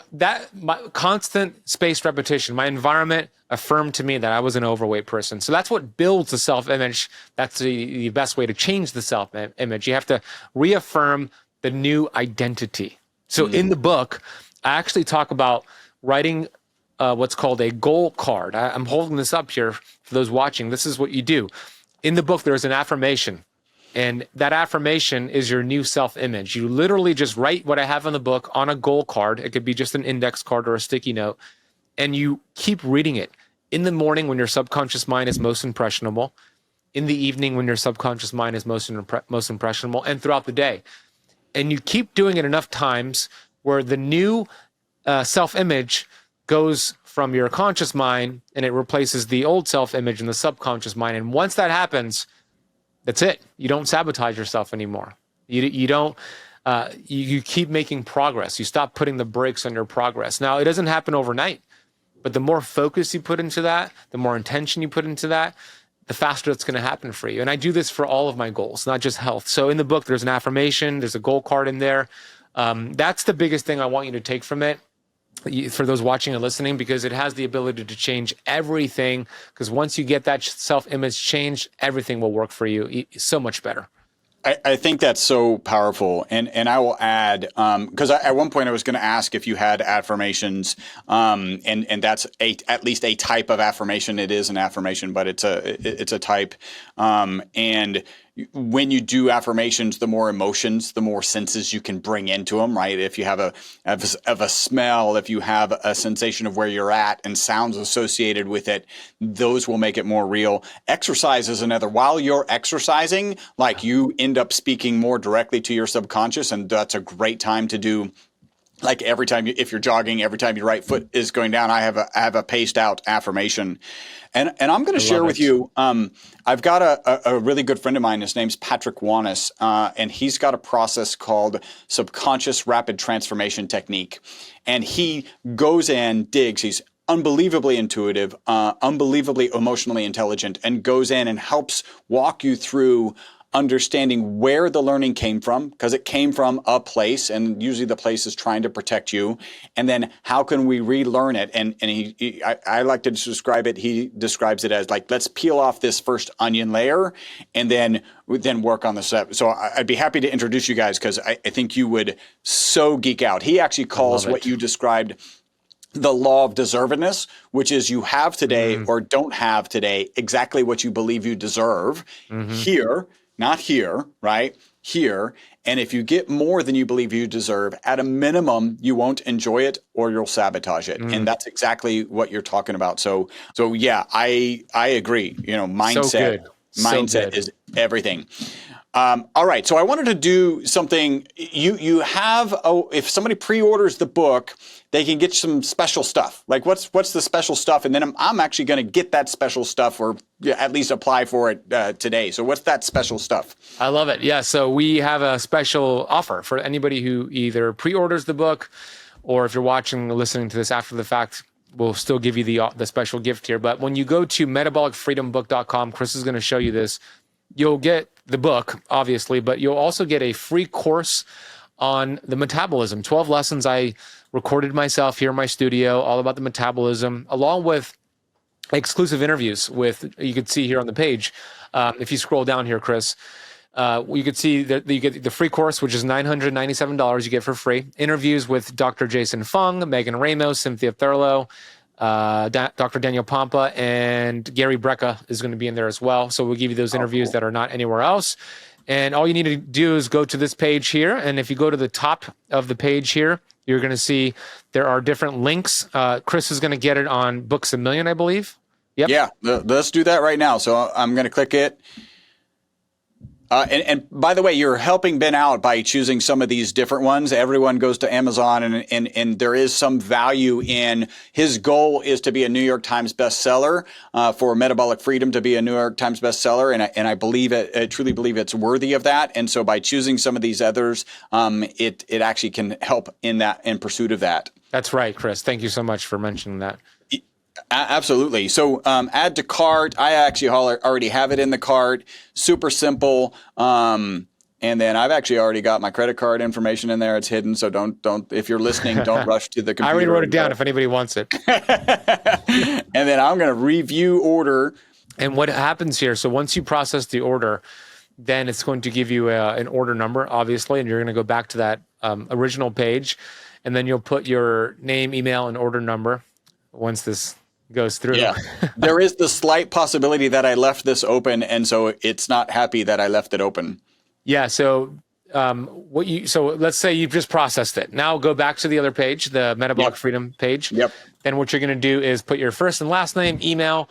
my constant spaced repetition, my environment affirmed to me that I was an overweight person. So that's what builds the self-image. That's the best way to change the self-image. You have to reaffirm the new identity. So in the book, I actually talk about writing what's called a goal card. I'm holding this up here for those watching. This is what you do. In the book, there's an affirmation, and that affirmation is your new self-image. You literally just write what I have in the book on a goal card. It could be just an index card or a sticky note, and you keep reading it. In the morning when your subconscious mind is most impressionable, in the evening when your subconscious mind is most impressionable, and throughout the day. And you keep doing it enough times where the new self-image goes from your conscious mind and it replaces the old self-image in the subconscious mind. And once that happens, That's it. You don't sabotage yourself anymore. You don't, you keep making progress. You stop putting the brakes on your progress. Now, it doesn't happen overnight, but the more focus you put into that, the more intention you put into that, the faster it's going to happen for you. And I do this for all of my goals, not just health. So in the book, there's an affirmation, there's a goal card in there. That's the biggest thing I want you to take from it, for those watching and listening, because it has the ability to change everything. Because once you get that self-image changed, everything will work for you so much better. I think that's so powerful. And I will add, because at one point I was going to ask if you had affirmations, and that's at least a type of affirmation. It is an affirmation, but it's a type. And when you do affirmations, the more emotions, the more senses you can bring into them, right? If you have a smell, if you have a sensation of where you're at and sounds associated with it, those will make it more real. Exercise is another. While you're exercising, like, you end up speaking more directly to your subconscious, and that's a great time to do. Like, every time if you're jogging, every time your right foot is going down, I have a paced out affirmation. And I'm going to share with you, I've got a really good friend of mine. His name's Patrick Wanis, and he's got a process called subconscious rapid transformation technique. And he goes in, digs, he's unbelievably intuitive, unbelievably emotionally intelligent, and goes in and helps walk you through understanding where the learning came from, because it came from a place, and usually the place is trying to protect you. And then how can we relearn it? And I like to describe it. He describes it as, like, let's peel off this first onion layer and then work on the step. So I'd be happy to introduce you guys, because I think you would so geek out. He actually calls what you described the law of deservedness, which is you have today or don't have today exactly what you believe you deserve here. Not here, right? Here. And if you get more than you believe you deserve, at a minimum, you won't enjoy it or you'll sabotage it. And that's exactly what you're talking about. So yeah, I agree. You know, mindset is everything. All right. So I wanted to do something. You have, if somebody pre-orders the book, they can get some special stuff. Like, what's the special stuff? And then I'm actually going to get that special stuff, or at least apply for it today. So what's that special stuff? I love it. Yeah. So we have a special offer for anybody who either pre-orders the book, or if you're watching or listening to this after the fact, we'll still give you the special gift here. But when you go to metabolicfreedombook.com, Chris is going to show you this. You'll get the book, obviously, but you'll also get a free course on the metabolism. 12 lessons I recorded myself here in my studio, all about the metabolism, along with exclusive interviews with, you can see here on the page. If you scroll down here, Chris, you could see that you get the free course, which is $997 you get for free. Interviews with Dr. Jason Fung, Megan Ramos, Cynthia Thurlow, Dr. Daniel Pompa, and Gary Brecka is going to be in there as well. So we'll give you those interviews that are not anywhere else. And all you need to do is go to this page here. And if you go to the top of the page here, you're going to see there are different links. Chris is going to get it on Books A Million, I believe. Yep. Yeah, let's do that right now. So I'm going to click it. And by the way, you're helping Ben out by choosing some of these different ones. Everyone goes to Amazon, and there is some value in, his goal is to be a New York Times bestseller, for Metabolic Freedom to be a New York Times bestseller. And I believe I truly believe it's worthy of that. And so by choosing some of these others, it actually can help in pursuit of that. That's right, Chris. Thank you so much for mentioning that. Absolutely. So add to cart. I actually already have it in the cart. Super simple. And then I've actually already got my credit card information in there. It's hidden. So don't, if you're listening, don't rush to the computer. I already wrote it down if anybody wants it. And then I'm going to review order. And what happens here, so once you process the order, then it's going to give you an order number, obviously, and you're going to go back to that original page, and then you'll put your name, email, and order number once this goes through. Yeah. There is the slight possibility that I left this open, and so it's not happy that I left it open. Yeah. So so let's say you've just processed it. Now go back to the other page, the Metabolic Freedom page. Yep. Then what you're going to do is put your first and last name, email,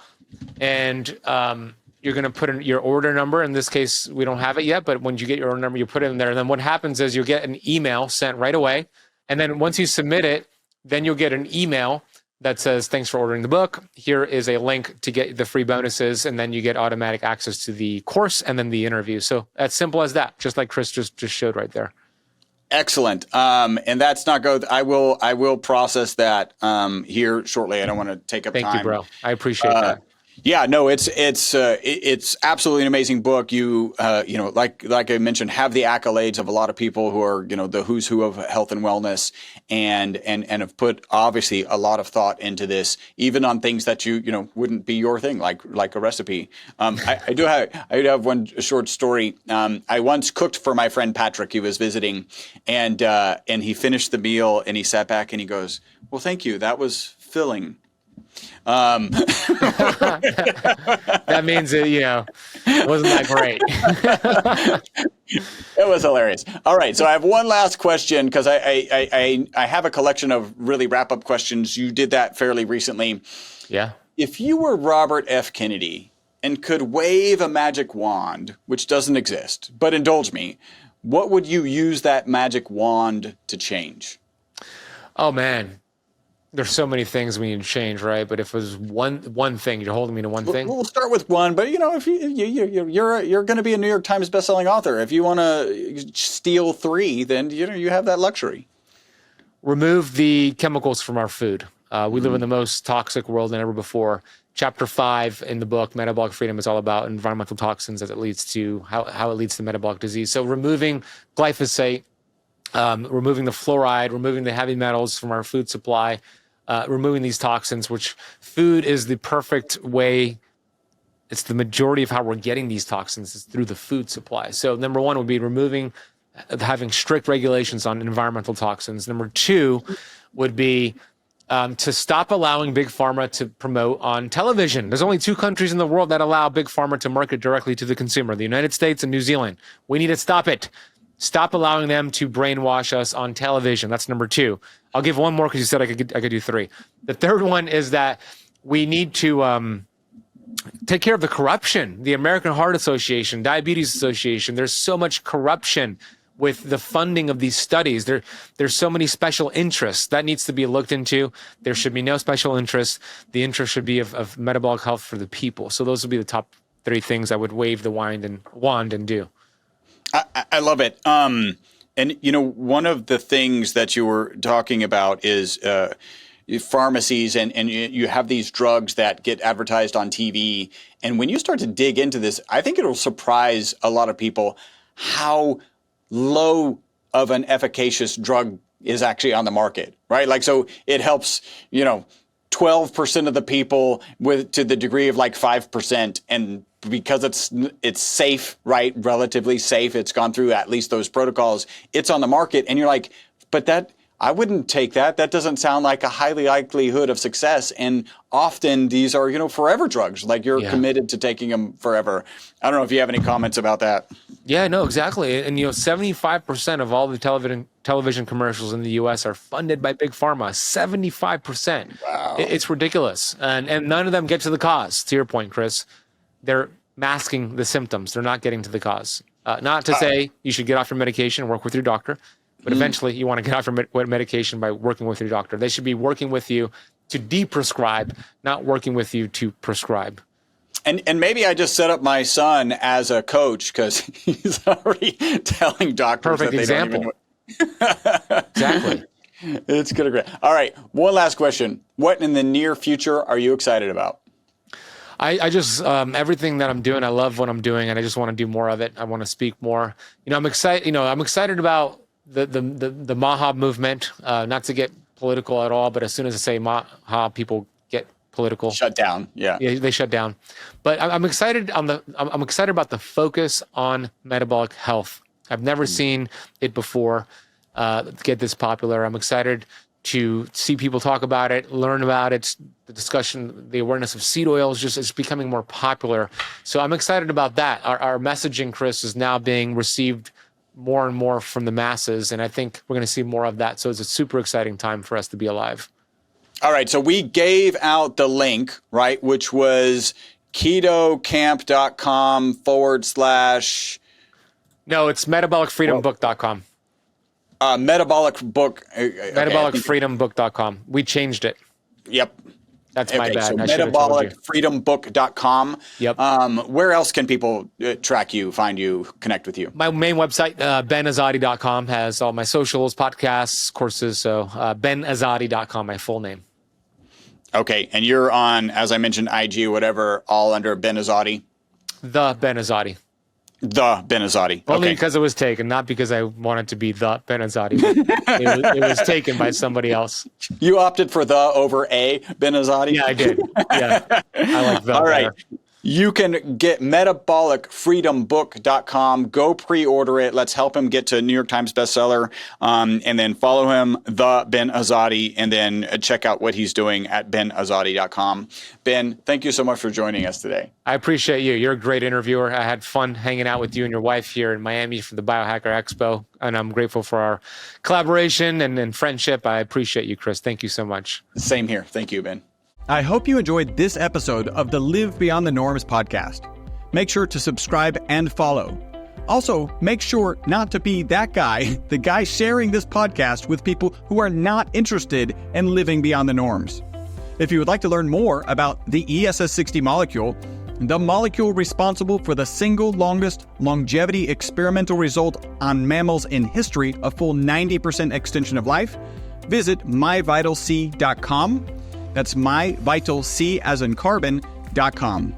and you're going to put in your order number. In this case, we don't have it yet, but when you get your order number, you put it in there. And then what happens is you'll get an email sent right away. And then once you submit it, then you'll get an email that says, thanks for ordering the book. Here is a link to get the free bonuses. And then you get automatic access to the course and then the interview. So as simple as that, just like Chris just showed right there. Excellent. And that's not go. I will process that here shortly. I don't want to take up time. Thank you, bro. I appreciate that. Yeah, no, it's absolutely an amazing book. You like I mentioned, have the accolades of a lot of people who are, the who's who of health and wellness, and have put obviously a lot of thought into this, even on things that wouldn't be your thing, like a recipe. I do have one short story. I once cooked for my friend Patrick. He was visiting, and he finished the meal and he sat back and he goes, "Well, thank you. That was filling." That means it, wasn't that great. It was hilarious. All right, so I have one last question because I have a collection of really wrap-up questions. You did that fairly recently. Yeah. If you were Robert F. Kennedy and could wave a magic wand, which doesn't exist, but indulge me, what would you use that magic wand to change? Oh, man. There's so many things we need to change, right? But if it was one thing, you're holding me to one thing. We'll start with one. But if you're going to be a New York Times bestselling author, if you want to steal three, then you have that luxury. Remove the chemicals from our food. We live in the most toxic world than ever before. Chapter 5 in the book, Metabolic Freedom, is all about environmental toxins as it leads to how it leads to metabolic disease. So removing glyphosate, removing the fluoride, removing the heavy metals from our food supply. Removing these toxins, which food is the perfect way. It's the majority of how we're getting these toxins is through the food supply. So number one would be having strict regulations on environmental toxins. Number two would be to stop allowing big pharma to promote on television. There's only 2 countries in the world that allow big pharma to market directly to the consumer, the United States and New Zealand. We need to stop it. Stop allowing them to brainwash us on television. That's number 2. I'll give one more because you said I could do 3. The third one is that we need to take care of the corruption. The American Heart Association, Diabetes Association. There's so much corruption with the funding of these studies. There's so many special interests that needs to be looked into. There should be no special interests. The interest should be of metabolic health for the people. So those would be the top 3 things I would wave the wand and do. I love it. And, one of the things that you were talking about is pharmacies and you have these drugs that get advertised on TV. And when you start to dig into this, I think it'll surprise a lot of people how low of an efficacious drug is actually on the market, right? Like, so it helps, 12% of the people to the degree of like 5%. And because it's safe, right? Relatively safe. It's gone through at least those protocols. It's on the market. And you're like, but I wouldn't take that. That doesn't sound like a highly likelihood of success. And often these are, forever drugs. Like you're committed to taking them forever. I don't know if you have any comments about that. Yeah, no, exactly. And 75% of all the television commercials in the U.S. are funded by big pharma. 75%. Wow. It's ridiculous. And none of them get to the cause. To your point, Chris, they're masking the symptoms. They're not getting to the cause. Not to say you should get off your medication and work with your doctor, but eventually you want to get off your medication by working with your doctor. They should be working with you to de-prescribe, not working with you to prescribe. And maybe I just set up my son as a coach because he's already telling doctors Perfect that they example. don't even know. Exactly. It's good. Great. All right. One last question. What in the near future are you excited about? I just, everything that I'm doing, I love what I'm doing and I just want to do more of it. I want to speak more. I'm excited, I'm excited about the Maha movement, not to get political at all, but as soon as I say Maha, people get political. Shut down. Yeah, they shut down. But I'm excited I'm excited about the focus on metabolic health. I've never seen it before get this popular. I'm excited to see people talk about it, learn about it. The discussion, the awareness of seed oils is becoming more popular. So I'm excited about that. Our messaging, Chris, is now being received more and more from the masses. And I think we're going to see more of that. So it's a super exciting time for us to be alive. All right. So we gave out the link, right, which was ketocamp.com / No, it's metabolicfreedombook.com. Metabolic book. Metabolicfreedombook.com. We changed it. Yep. That's my bad. So I should have told you. metabolicfreedombook.com. Yep. Where else can people track you, find you, connect with you? My main website, benazadi.com, has all my socials, podcasts, courses. So benazadi.com, my full name. Okay. And you're on, as I mentioned, IG or whatever, all under Ben Azadi? The Ben Azadi. The Ben Azadi. Only Okay. because it was taken, not because I wanted to be the Ben Azadi. it was taken by somebody else. You opted for the over a Ben Azadi? Yeah, I did. Yeah. I like the All right. better. You can get metabolicfreedombook.com. Go pre-order it. Let's help him get to New York Times bestseller. And then follow him, the Ben Azadi, and then check out what he's doing at benazadi.com. Ben, thank you so much for joining us today. I appreciate you. You're a great interviewer. I had fun hanging out with you and your wife here in Miami for the Biohacker Expo. And I'm grateful for our collaboration and friendship. I appreciate you, Chris. Thank you so much. Same here. Thank you, Ben. I hope you enjoyed this episode of the Live Beyond the Norms podcast. Make sure to subscribe and follow. Also, make sure not to be that guy, the guy sharing this podcast with people who are not interested in living beyond the norms. If you would like to learn more about the ESS60 molecule, the molecule responsible for the single longest longevity experimental result on mammals in history, a full 90% extension of life, visit myvitalc.com. That's myvitalc as in carbon.com.